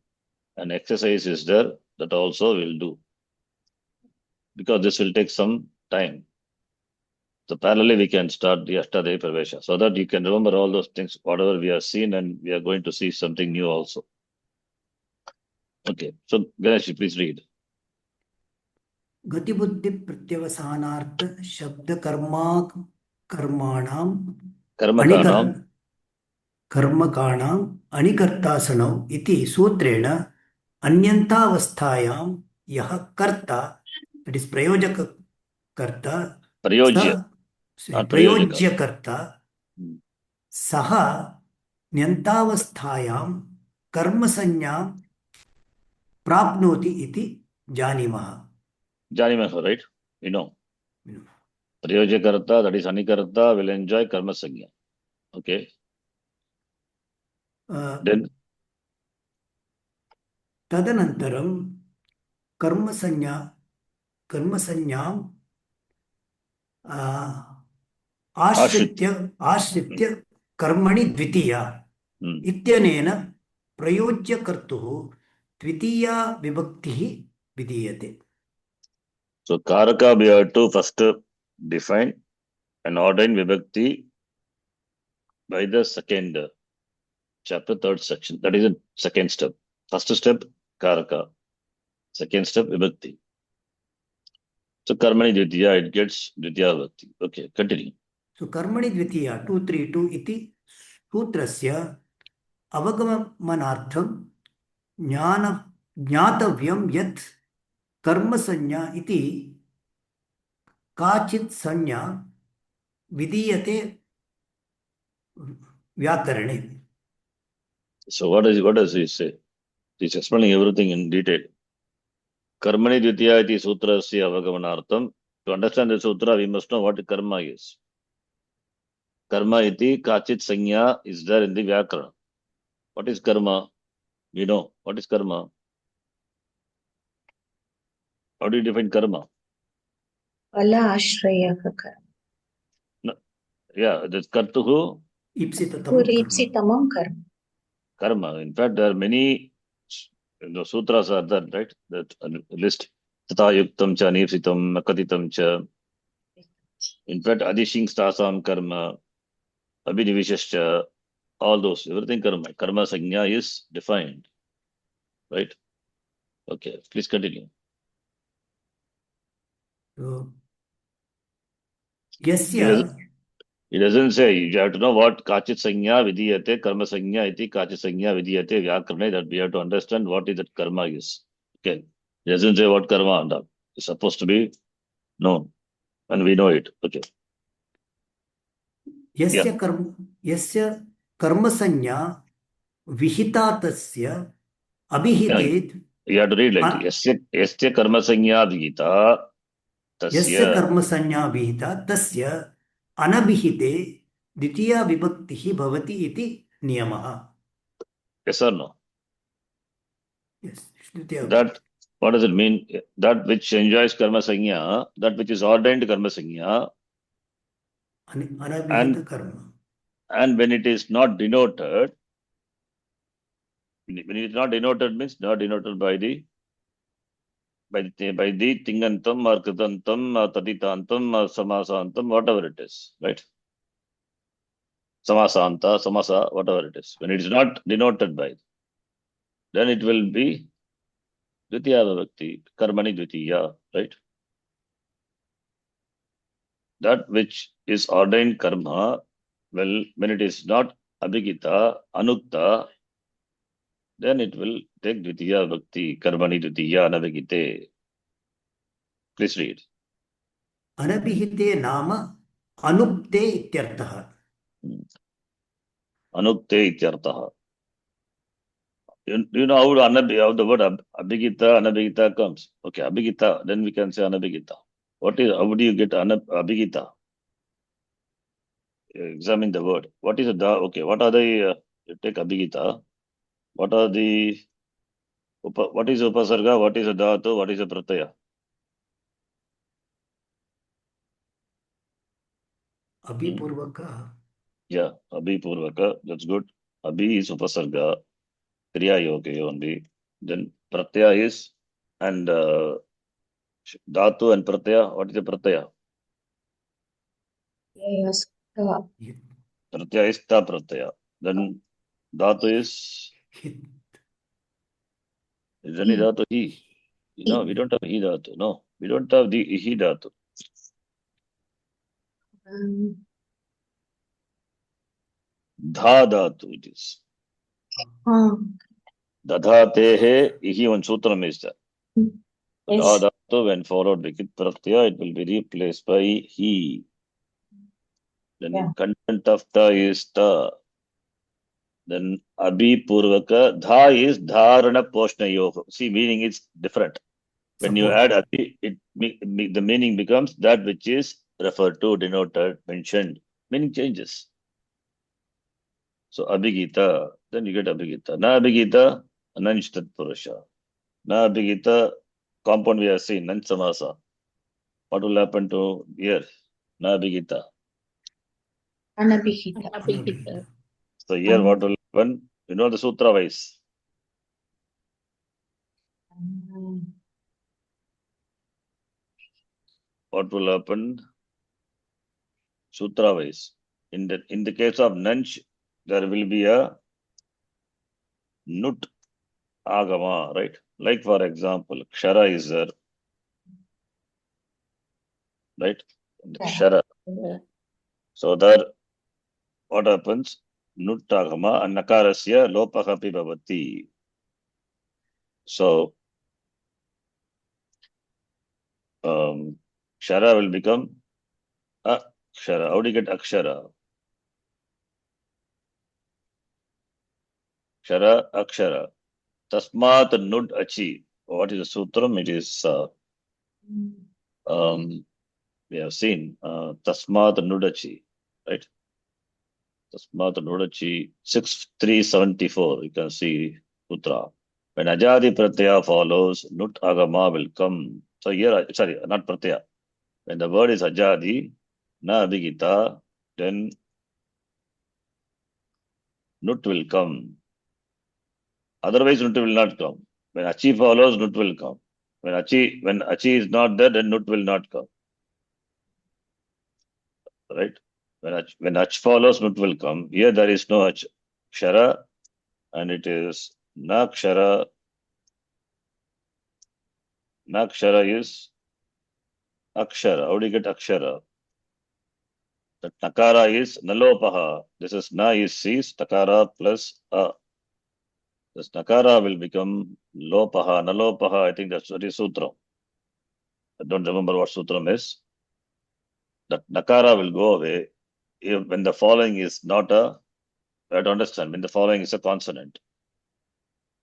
and exercise is there, that also we'll do. Because this will take some time. So parallelly we can start the Ashtadhyayi Pravesha, so that you can remember all those things, whatever we have seen, and we are going to see something new also. Okay, so Ganesh, please read. गतिबुद्धि प्रत्यवसानार्थ शब्द Karma कर्माणाम Karmakanam. कर्मकाणाम अनिकर्तासनौ इति सूत्रेण अन्यन्तावस्थायां यः कर्ता, that is प्रयोजक कर्ता, Prayojya. not प्रयोज्य prayojaka. कर्ता, सः न्यन्तावस्थायां कर्मसंज्ञां प्राप्नोति इति जानीमः. Janimaha, right? You know. Prayojakarta, that is Anikarta, will enjoy Karma Sangya. Okay. Then तदनन्तरं कर्मसंज्ञां आश्रित्य कर्मणि द्वितीया इत्यनेन प्रयोज्यकर्तुः द्वितीया विभक्तिः विधीयते. So Karaka we have to first define and ordain Vibhakti by the second chapter, third section. That is the second step. First step, Karaka. Second step, Vibhakti. So Karmani Dvitiya, it gets Dvitiya Vibhakti. Okay, continue. So कर्मणि द्वितीया 232 इति सूत्रस्य अवगमनार्थं ज्ञातव्यं यत् कर्मसंज्ञा इति काचित् संज्ञा विधीयते व्याकरणे. So what does he say? He's explaining everything in detail. Karmani Dvitiya iti sutrasya avagamanartham. To understand the sutra, we must know what karma is. Karma iti kachit sanya is there in the Vyakarana. What is karma? You know, what is karma? How do you define karma? Phala ashrayaka karma. No. Yeah, that's kartuhu. Puripsitamam karma. Karma. In fact, there are many sutras are there, right? That list. Tata yuktam cha nipsitam nakatitam cha. In fact, adishing stasam karma, abhidivishascha, all those, everything karma. Karma sanya is defined. Right? Okay, please continue. So, yasya, It doesn't say, you have to know what kachit sanya vidiyate, karma sanya iti kachit sanya vidiyate vyakarane, that we have to understand what is that karma is. Okay. It doesn't say what karma is supposed to be known. And we know it. Okay. यस्य कर्मसंज्ञा विहिता तस्य अभिहिते. You have to read like yasya karma sanya vihita यस्य tasya. कर्मसंज्ञा विहिता तस्य अनभिहिते द्वितीया विभक्तिः भवति इति नियमः. Yes or no? Yes, Dwitiya. That, what does it mean? That which enjoys karma sanya, that which is ordained karma sanya, अनभिहित कर्म. and when it is not denoted, when it is not denoted means not denoted by the tingantam or kritantam or taditantam or samasantam, whatever it is, right? Samasanta, samasa, whatever it is. When it is not denoted by, then it will be Dvitiya Vibhakti, Karmani Dvitiya, right? that which is ordained karma, well, when it is not abhigita, anukta, then it will take dvitiya bhakti, karmani dvitiya anabhigite. Please read. अनभिहिते नाम अनुक्ते इत्यर्थः. Anukte ityartaha. You know how the word abhigita, anabhigita comes. Okay, abhigita, then we can say anabhigita. How do you get abhigita? Examine the word. What is okay, what are the, you take abhigita. What are the, what is upasarga, what is a dhatu, what is a pratyaya? अभिपूर्वक. Yeah, abhipurvaka, that's good. Abhi is upasarga, kriya yoga only. Then pratyaya is, and dhatu and pratyaya, what is the pratyaya? Yes. Pratyaya is ta pratyaya. Then dhatu is any dhatu he? No, we don't have he dhatu. No, we don't have the he dhatu. Dha dhatu it is. Dadhatehe ihi one sutram is there. Dha dhatu when followed with pratyaya, it will be replaced by he. Then content of ta is ta. Then abhi purvaka, dha is dharana poshna yoga. See, meaning is different. When you add abhi, the meaning becomes that which is referred to, denoted, mentioned. Meaning changes. So abhigita, then you get abhigita. Na abhigita, ananshtat purusha. Na abhigita, compound we have seen, nan samasa. What will happen to here? Na abhigita. Anabhihita. Abhigita. So here what will happen? You know the sutra wise. What will happen? Sutra wise. In the case of nanch, there will be a nut agama, right? Like for example, kshara is there, right? Kshara. So there, what happens? Nut agama and nakarasya lopahapi bhavati. So kshara will become akshara. How do you get akshara? Kshara, akshara. Tasmat nud achi. What is the sutram? It is we have seen tasmat nud achi, right? Tasmat nud achi 6374. You can see sutra. When ajadi pratyaya follows, nut agama will come. So here, sorry, not pratyaya. When the word is ajadi, na abhigita, then nut will come. Otherwise, nut will not come. When achi follows, nut will come. When achi is not there, then nut will not come. Right? When ach follows, nut will come. Here there is no ach. Kshara, and it is nakshara. Nakshara is akshara. How do you get akshara? The nakara is nalopaha. This is na is cease, takara plus a. This nakara will become lopaha, nalopaha. I think that's what is sutra. I don't remember what sutram is. That nakara will go away when the following is not a, I have to understand, when the following is a consonant,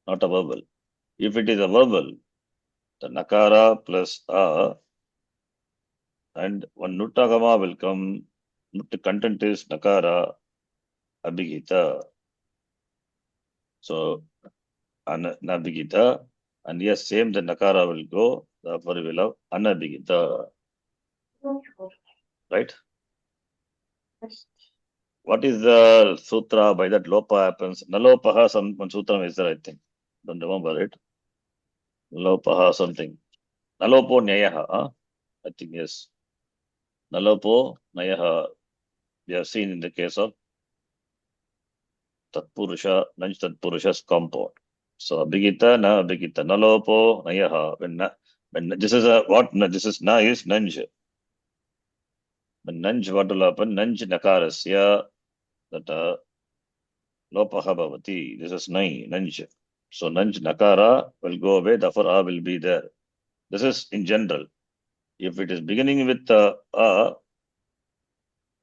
not a vowel. If it is a vowel, the nakara plus a and one nuttagama will come. The content is nakara abhigita. So anabhigita, and yes, same the nakara will go, therefore we will have anabhigita. Right? What is the sutra by that lopa happens? Nalopaha, some one sutra is there, I think. Don't remember it. Nalopaha something. Nalopo nyayaha, huh? I think yes. Nalopo nayaha. We have seen in the case of Tatpurusha, Nanj Tatpurusha's compound. So Abhigita, na Abhigita, Nalopo, Nayaha. When this is a what? This is na is Nanj. When nanj, what will happen? Nanj nakarasya, that lopaha bhavati. This is nanj. So nanj nakara will go away, therefore a will be there. This is in general. If it is beginning with a,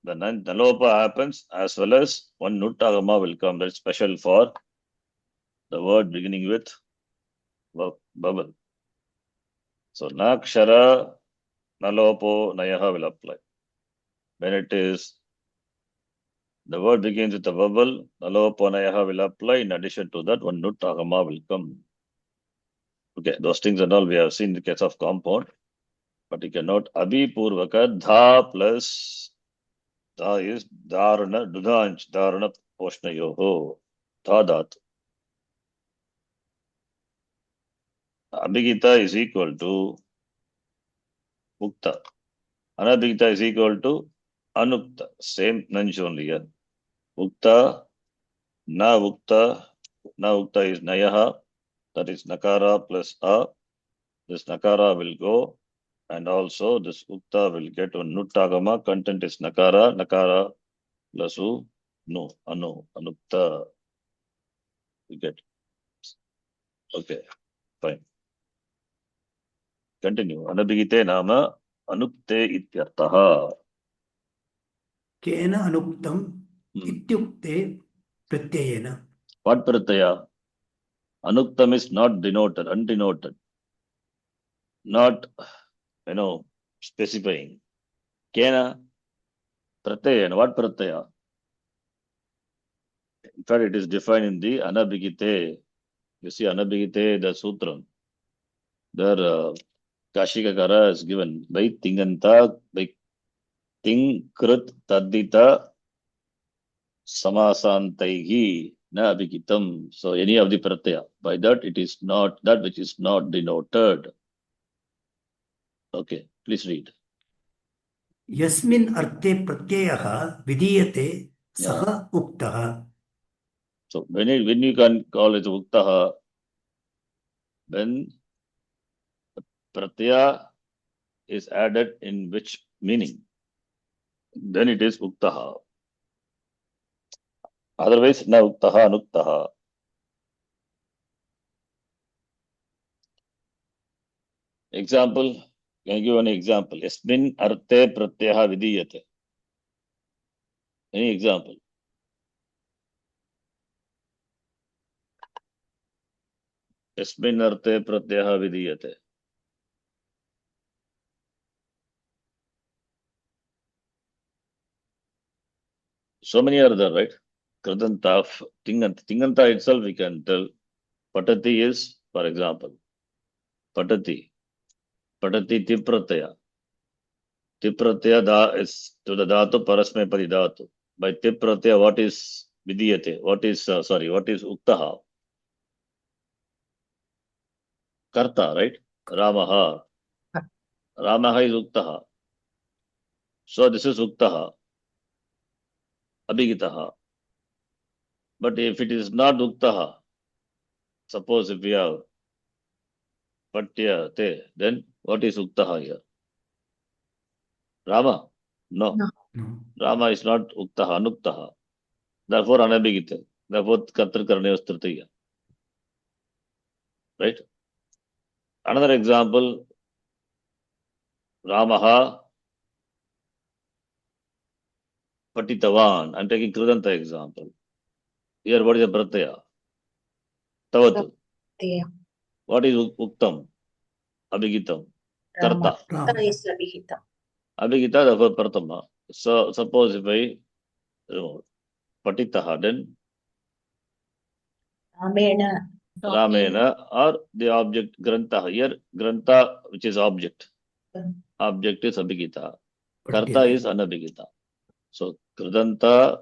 the lopa happens as well as one nuttagama will come. That's special for the word beginning with bubble. So nakshara, nalopo, nayaha will apply. When it is the word begins with a vowel, nalopo, nayaha will apply. In addition to that, one nuttagama will come. Okay, those things and all we have seen in the case of compound. But you can note abhipurvaka dha plus dha is dharana, dudhanch, dharana poshnayoho, dha dhatu. Abhigita is equal to ukta. Anabhigita is equal to anukta. Same nanj only here. Ukta, na ukta is nayaha. That is nakara plus a. This nakara will go. And also this ukta will get one nuttagama. Content is nakara. Nakara plus u, no, anu, anukta. You get. Okay, fine. Continue. Anabhigite nama anukte ityartaha. केन अनुक्तम् इत्युक्ते प्रत्ययेन. What pratyaya? Anuktam is not denoted, undenoted. Not, specifying. Kena pratyayana. What pratyaya? In fact, it is defined in the anabhigite. You see, anabhigite, the sutram. There, Kashikakara is given by Tinganta, by Ting Krut Tadita Samasantaihi na abhigitam. So any of the pratyaya. By that it is not that which is not denoted. Okay, please read. यस्मिन् अर्थे प्रत्ययः विधीयते सः उक्तः. So when you can call it uktaha, when pratyaya is added in which meaning, then it is uktaha. Otherwise, na uktaha, anuktaha. Example, can I give an example? Yasmin arte pratyaha vidiyate. Any example? Yasmin arte pratyaha vidiyate. So many are there, right? Kradanta, Tinganta. Tinganta itself we can tell. Patati is, for example, Patati. Patati tipratya. Tipratya da is to the dhatu parasmay pari dhatu. By tipratya, what is vidiyate? What is uktaha? Karta, right? Ramaha. Ramaha is uktaha. So this is uktaha. Abhigitaha. But if it is not uktaha, suppose if we have patya te, then what is uktaha here? Rama? No. Rama is not uktaha, anuktaha. Therefore, anabhigita. Therefore, kartakarneya tritiya. Right? Another example, Ramaha patitavan. I'm taking Kridanta example. Here, what is the pratyaya? Tavatu. What is uktam? Abhigitam. Karta. is abhihita. Abhigita, therefore, pratama. So, suppose if I patitaha, then Ramena or the object Grantha. Here, Grantha, which is object. Object is Abhigita. Karta is Anabhigita. So, Kridanta,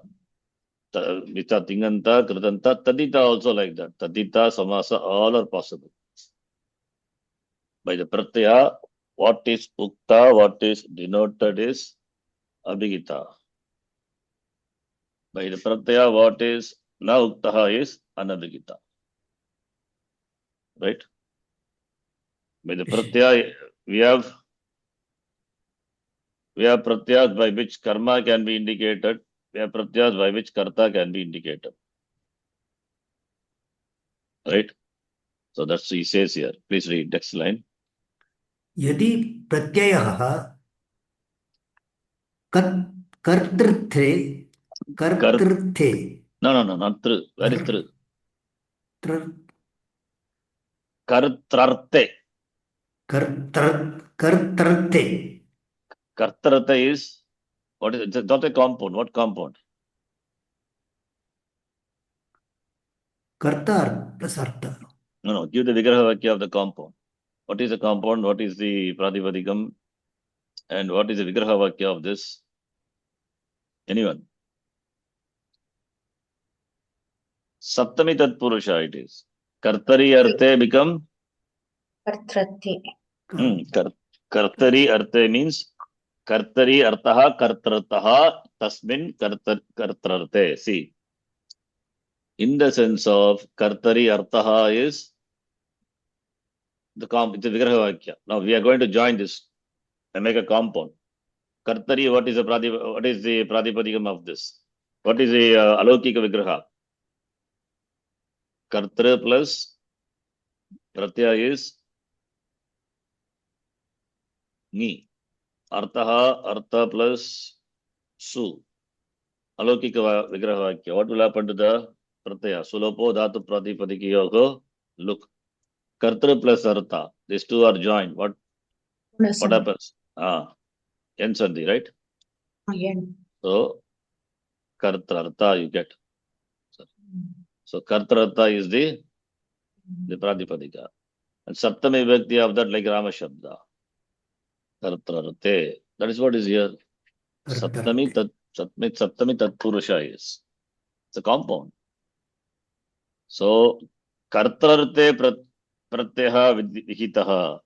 Vita Tinganta, Kridanta, Tadita also like that. Tadita, Samasa, all are possible. By the Pratyaya, what is Ukta, what is denoted is Abhigita. By the Pratyaya, what is Na Uktaha is Anabhigita. Right? By the Pratyaya, we have We have pratyas by which karma can be indicated. We have pratyas by which karta can be indicated. Right? So that's he says here. Please read next line. यदि प्रत्ययः कर्तृर्थे कर्तृर्थे No, not tru. Where is tru? कर्तृर्थे Kartrarte. Kartrate is, what is it? It's not a compound. What compound? कर्ता plus artha. No. Give the Vigraha Vakya of the compound. What is the compound? What is the Pratipadikam? And what is the Vigraha Vakya of this? Anyone? Saptami Tat Purusha it is. Kartari Arte become? Kartrate. Kartari Arte means Kartari Artaha Kartrataha Tasmin Kartrarte. See. In the sense of Kartari Artaha is it's a Vigraha Vakya. Now we are going to join this and make a compound. Kartari, what is the Pratipadikam of this? What is the Alaukika Vigraha? Kartra plus Pratyaya is Ni. Artaha, Artha plus Su. Alaukika Vigraha Vakya. What will happen to the Pratyaya? Sulopo Dhatu Pratipadikyogo. Look. Kartra plus Artha. These two are joined. What happens? N Sandhi, right? Yen. So, Kartrartha you get. So, Kartrartha is the Pratipadika. And Saptami Vibhakti of that like Rama Shabda. Kartrarte. That is what is here. Saptami Tat Purusha is. It's a compound. So, Kartrarte Pratyaha Vihitaha.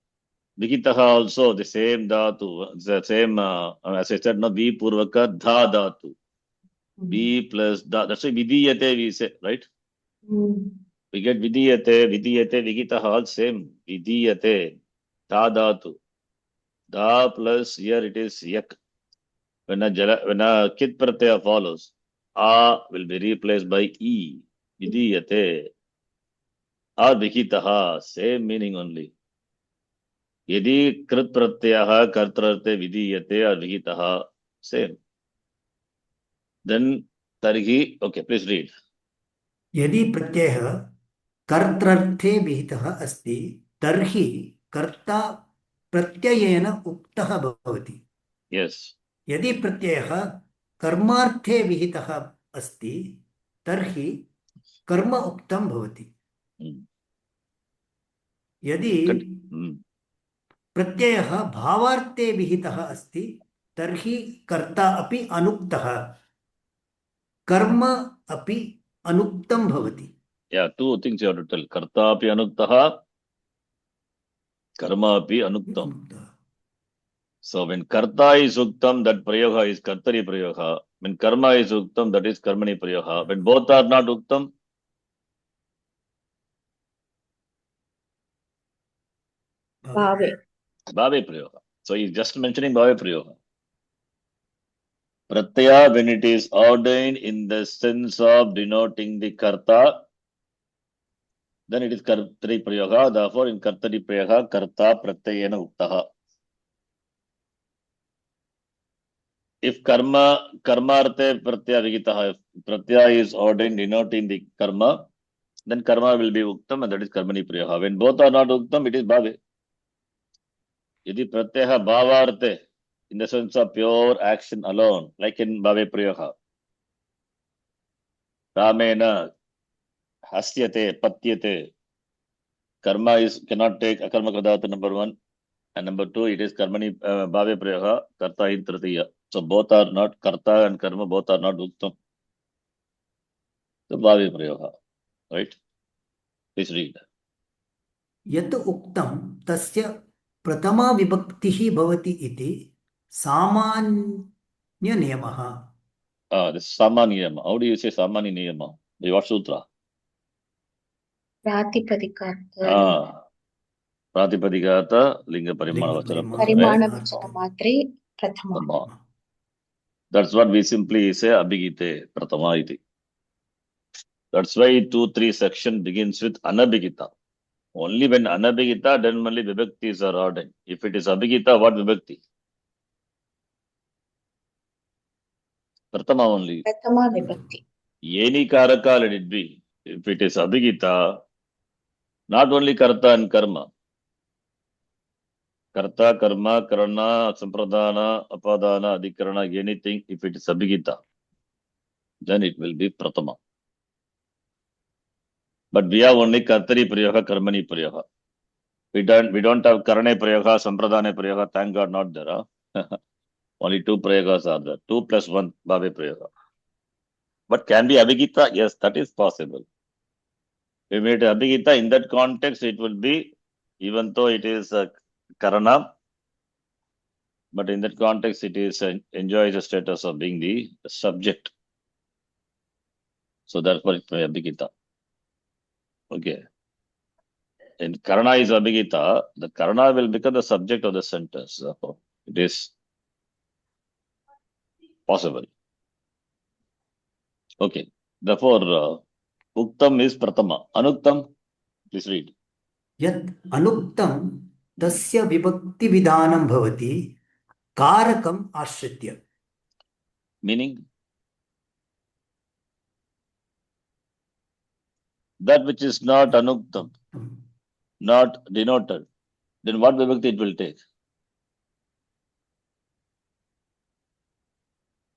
Vihitaha also the same dhatu, the same, as I said, no, V Purvaka Dha dhatu. V plus Dha. That's why Vidiyate we say, right? We get Vidiyate, Vigitaha all same. Vidiyate, Dha dhatu. Dha plus here it is Yak. When a Kit Pratyaya follows, A will be replaced by E. Vidiyate. Or Vigitaha, same meaning only. Yadi Krit Pratyaha Kartrarte Vidiyate or Vihitaha, same. Then Tarhi, okay, please read. यदि प्रत्ययः कर्तृर्थे विहितः अस्ति तर्हि कर्ता प्रत्ययेन उक्तः भवति. Yes. यदि प्रत्ययः कर्मार्थे विहितः अस्ति तर्हि कर्म उक्तं भवति. यदि प्रत्ययः भावार्थे विहितः अस्ति तर्हि कर्ता अपि अनुक्तः, कर्म अपि अनुक्तं भवति. Yeah, two things you have to tell. Karta api anuktaha, karma api anuktam. So when karta is uktam, that prayoga is kartari prayoga. When karma is uktam, that is karmani prayoga. When both are not uktam, Bhave. Bhave prayoga. So he is just mentioning Bhave prayoga. Pratyaya, when it is ordained in the sense of denoting the karta, then it is kartari prayoga. Therefore, in kartari prayoga, karta pratyayena uktaha. If karmarte pratyaya vigitaha, if pratyaya is ordained denoting the karma, then karma will be uktam and that is karmani prayoga. When both are not uktam, it is bhave. Yadi pratyaya bhavarte, in the sense of pure action alone, like in bhave prayoga. Ramena hasyate patyate. Karma is cannot take akarma kradata number one, and number two it is karmani bhave prayoga karta in tritiya. So both are not karta and karma, both are not uktam. So bhave prayoga, right? Please read. यत् उक्तं तस्य प्रथमा विभक्तिः भवति इति सामान्य नियमः. This is samanya niyama. How do you say samanya niyama? The what sutra? Pratipadikata. Pratipadikata linga parimana vachana. Parimana vachana matre Prathama. Pratama. That's what we simply say Abhigite Pratama iti. That's why 2-3 section begins with Anabhigita. Only when Anabhigita, then only Vibhaktis are ordained. If it is Abhigita, what Vibhakti? Pratama only. Prathama Vibhakti. Any Karaka let it be. If it is Abhigita, not only Karta and Karma. Karta, Karma, Karana, Sampradana, Apadana, Adhikarana, anything, if it is Abhigita, then it will be Pratama. But we have only Kartari Prayoga, Karmani Prayoga. We don't have Karane Prayoga, Sampradane Prayoga, thank God not there. Huh? Only 2 Prayogas are there. 2 plus 1 Bhave Prayoga. But can be Abhigita? Yes, that is possible. We made Abhigita, in that context, it will be, even though it is Karana, but in that context, it is enjoys the status of being the subject. So therefore, it may be Abhigita. Okay. In Karana is Abhigita, the Karana will become the subject of the sentence. So it is possible. Okay. Therefore, Uktam is Pratama. Anuktam, please read. यत् अनुक्तं तस्य विभक्ति विधानं भवति कारकम् आश्रित्य. Meaning, that which is not Anuktam, not denoted, then what Vibhakti it will take?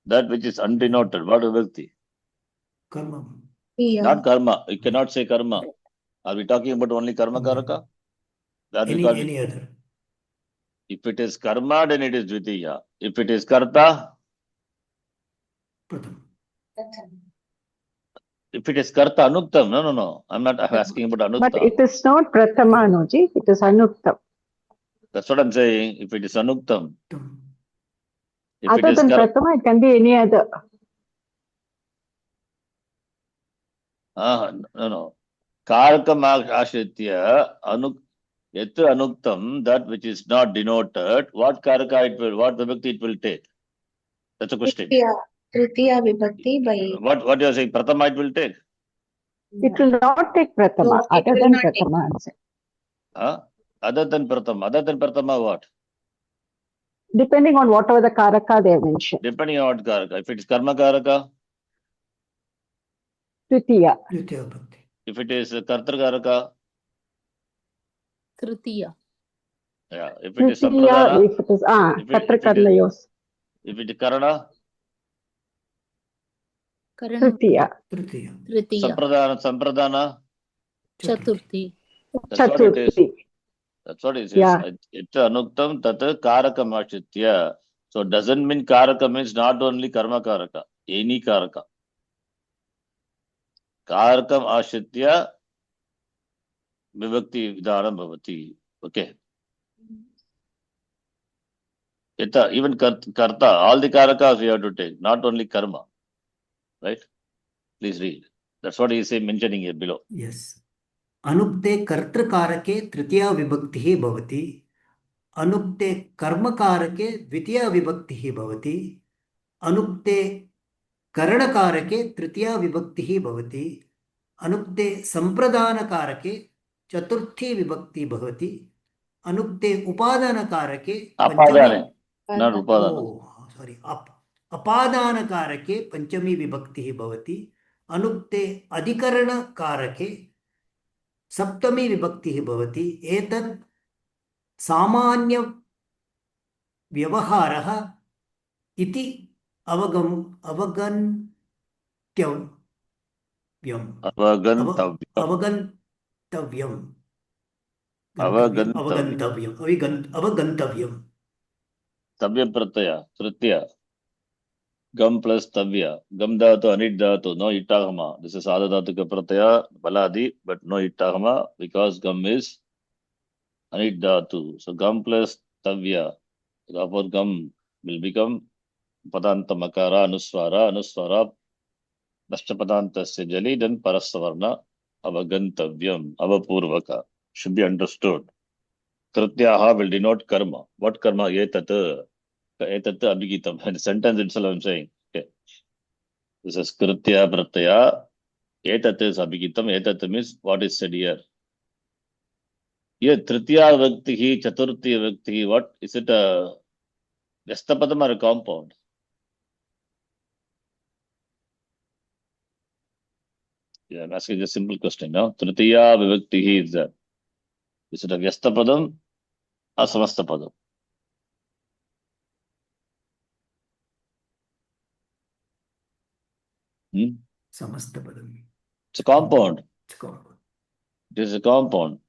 That which is undenoted, what Vibhakti? Karma. Not karma. You cannot say karma. Are we talking about only karma karaka? That we call it. Any other. If it is karma, then it is dvitiya. If it is karta, Pratham. if it is karta, anuktam. No. I'm not asking about anukta. But it is not Pratama, Noji. It is Anuktam. That's what I'm saying. If it is anuktam. If it Other is than Pratama, it can be any other. No. Karakam ashritya yet anuktam, that which is not denoted, what karaka it will, what vibhakti it will take? That's a question. Tritiya Vibhakti by. What you are saying? Pratama it will take? It will not take Pratama, No, it other will than not take. Pratama. I'm saying. Other than Pratama what? Depending on whatever the Karaka they have mentioned. Depending on what karaka. If it is karma karaka, Tritiya. Tritiya Vibhakti. if it is kartar karaka, Tritiya. yeah. If it is Tritiya, sampradana, if it is, Katrakarnayos. if it is karana, Karanam. Tritiya. Tritiya. Tritiya. sampradana, Chaturthi. that's what it is. Chaturthi. That's what it is. Yeah. It's anuktam tat karakam ashritya. So doesn't mean karaka means not only karma karaka, any karaka. Karakam ashritya vibhakti vidhanam bhavati. Okay. Even karta, all the karakas we have to take, not only karma. Right? Please read. That's what he is mentioning here below. Yes. अनुक्ते कर्तृकारके तृतीया विभक्तिः भवति. अनुक्ते कर्मकारके द्वितीया विभक्तिः भवति. अनुक्ते करणकारके तृतीया विभक्तिः भवति. अनुक्ते संप्रदानकारके चतुर्थी विभक्ति भवति. अनुक्ते उपादानकारके अपादानकारके पंचमी विभक्तिः भवति. अनुक्ते अधिकरणकारके सप्तमी विभक्तिः भवति. एतत् सामान्य व्यवहारः इति अवगन्तव्यम्. तव्य प्रत्यय तृतीय गम प्लस तव्य गम धातु अनिट धातु no इट्टागमा. This is adha dhatu ka pratyaya baladi, but no ittagama because gum is anit dhatu. So gum plus tavya, therefore gum will become padanta makara anuswara nashtapadantasya jali, then parasavarna avagantavyam avapurvaka should be understood. Trityaha will denote karma. What karma? Yetat Etat abhigitam. And the sentence itself I'm saying. Okay. This is kritya pratyaya. Etat is abhigitam. Etat means what is said here. Here, tritiya vibhakti, chaturthi vibhakti. What is it? A Vyasthapadam or a compound? Yeah, I'm asking a simple question now. Tritiya vibhakti is it a Vyasthapadam or Samastapadam? Samastapadam. It's a compound. It's a compound. It is a compound.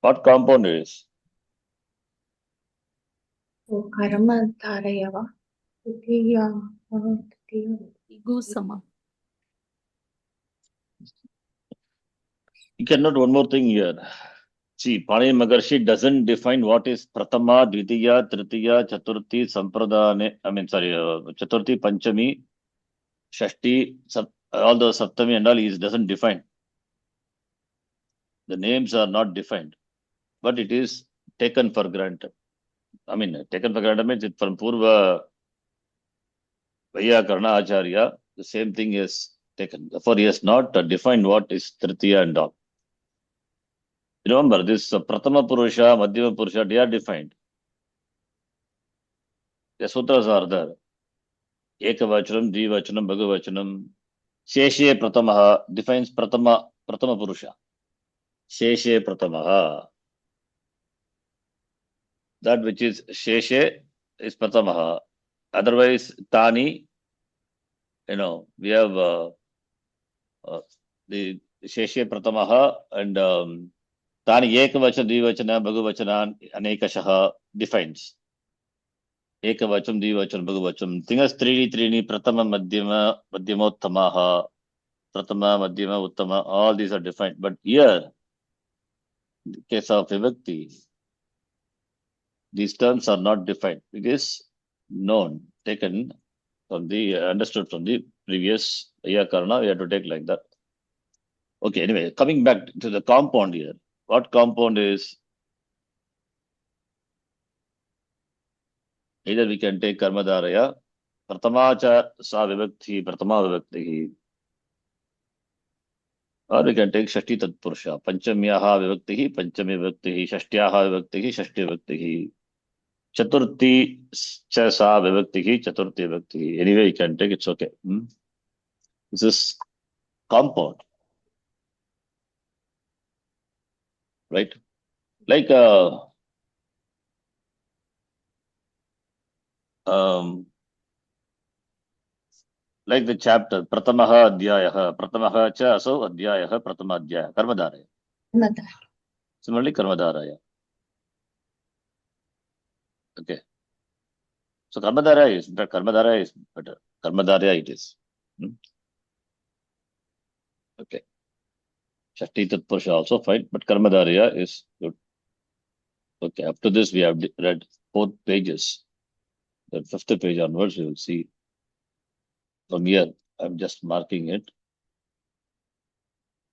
What compound it is? Karma dharayava. Tutiya. Igu sama. You can note one more thing here. See, Pani Maharshi doesn't define what is Pratama, Dvitiya, Tritiya, Chaturthi, Sampradane. Chaturthi, Panchami, Shashti, all the Saptami and all. He doesn't define. The names are not defined, but it is taken for granted. Taken for granted means it from Purva Vyakarna Acharya. The same thing is taken. Therefore, he has not defined what is Tritiya and all. Remember, this Pratama Purusha, Madhyama Purusha, they are defined. The sutras are there. Ekavachanam, Dvivachanam, Bhagavachanam. Sheshe Pratamaha defines Pratama Purusha. Sheshe Pratamaha. That which is Sheshe is Pratamaha. Otherwise, Tani, we have the Sheshe Pratamaha and Tani Ekavachana, Dvivachana, Bhagavachana, Anekashaha defines. Ekavacham, Dvivacham, Bhagavacham. Tingas Trini, Pratama, Madhyama, Madhyamottamaha, Pratama, Madhyama, Uttama, all these are defined. But here, in the case of Vibhakti, these terms are not defined. It is known, taken from the, understood from the previous Karna. We have to take like that. Okay, anyway, coming back to the compound here. What compound is? Either we can take Karmadharaya, Pratamacha Sa Vibhakti, Pratama Vibhakti, or we can take Shashti Tat Purusha, Panchamyaha Vibhakti, Panchami Vibhakti, Shashtyaha Vibhakti, Shashti Vibhakti, Chaturthi Cha Sa Vibhakti, Chaturthi Vibhakti. Anyway, you can take it's okay. This is compound, right? Like like the chapter Pratamaha Adhyayaha, Pratamaha Cha Aso Adhyayaha, Pratama Adhyaya, Karmadharaya. Similarly, Karmadharaya. Okay. So Karmadharaya is better. Karmadharaya is better. Karmadharaya it is. Okay. Shashti Tat Purusha also fine, but Karmadharaya is good. Okay, up to this we have read 4 pages. The 5th page onwards we will see. From here, I'm just marking it.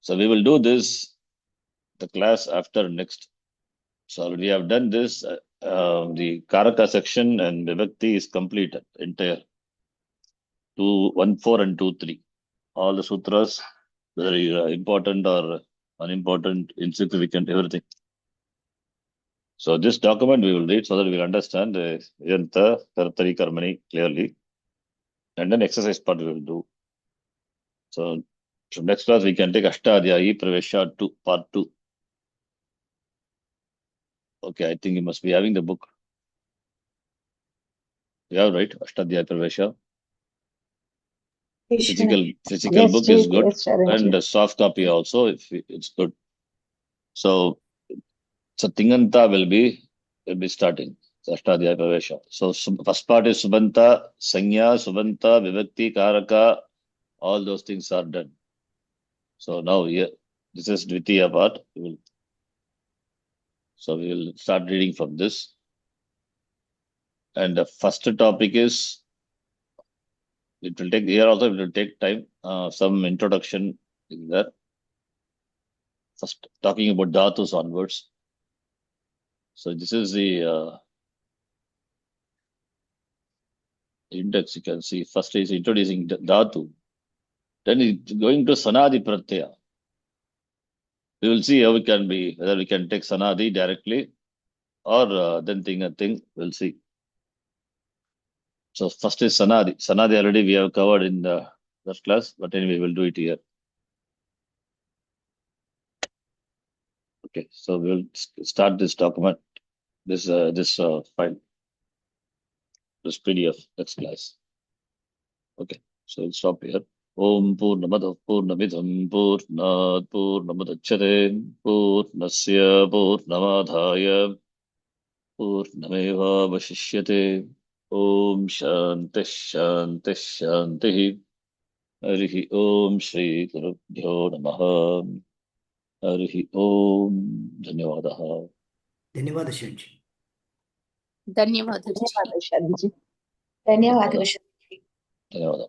So we will do this, the class after next. So already have done this. The Karaka section and Vibhakti is completed, entire. 2.1.4 and 2.3. All the sutras, whether important or unimportant, insignificant, everything. So this document we will read so that we will understand the Yanta, Tartari, Karmani clearly. And then exercise part we will do. So from next class we can take Ashtadhyayi Pravesha 2, part 2. Okay, I think you must be having the book. Yeah, right. Ashtadhyayi Pravesha. Physical Yes, book is Chief. good, Yes, Charanjit. and a soft copy also if it's good. So Tinganta will be starting. Ashtadhyayi Pravesha. So first part is Subanta, Sanya, Subanta, Vibhakti, Karaka, all those things are done. So now here, this is Dvitiya part. So we will start reading from this. And the first topic is, it will take time, some introduction in there. First talking about dhatus onwards. So this is the index you can see. First is introducing dhatu. Then it's going to sanadi pratyaya. We will see how we can be, whether we can take sanadi directly or then thing a thing. We'll see. So first is sanadi. Sanadi already we have covered in the first class, but anyway, we'll do it here. Okay, so we'll start this document, this file, this PDF next class. Okay, so we'll stop here. Om Purnamadav Purnamidham Purnat Purnamadachyate Purnasya Purnamadhaya Purnameva Vashishyate. Om Shanti Shanti Shanti. Harihi Om Shri Gurubhyo Namaha. Harihi Om. Dhanyavadaha. धन्यवाद शिवजी. धन्यवाद धन्यवाद शादी जी. ಧನ್ಯವಾದಗಳು ಶ್ರೀ. ಧನ್ಯವಾದ.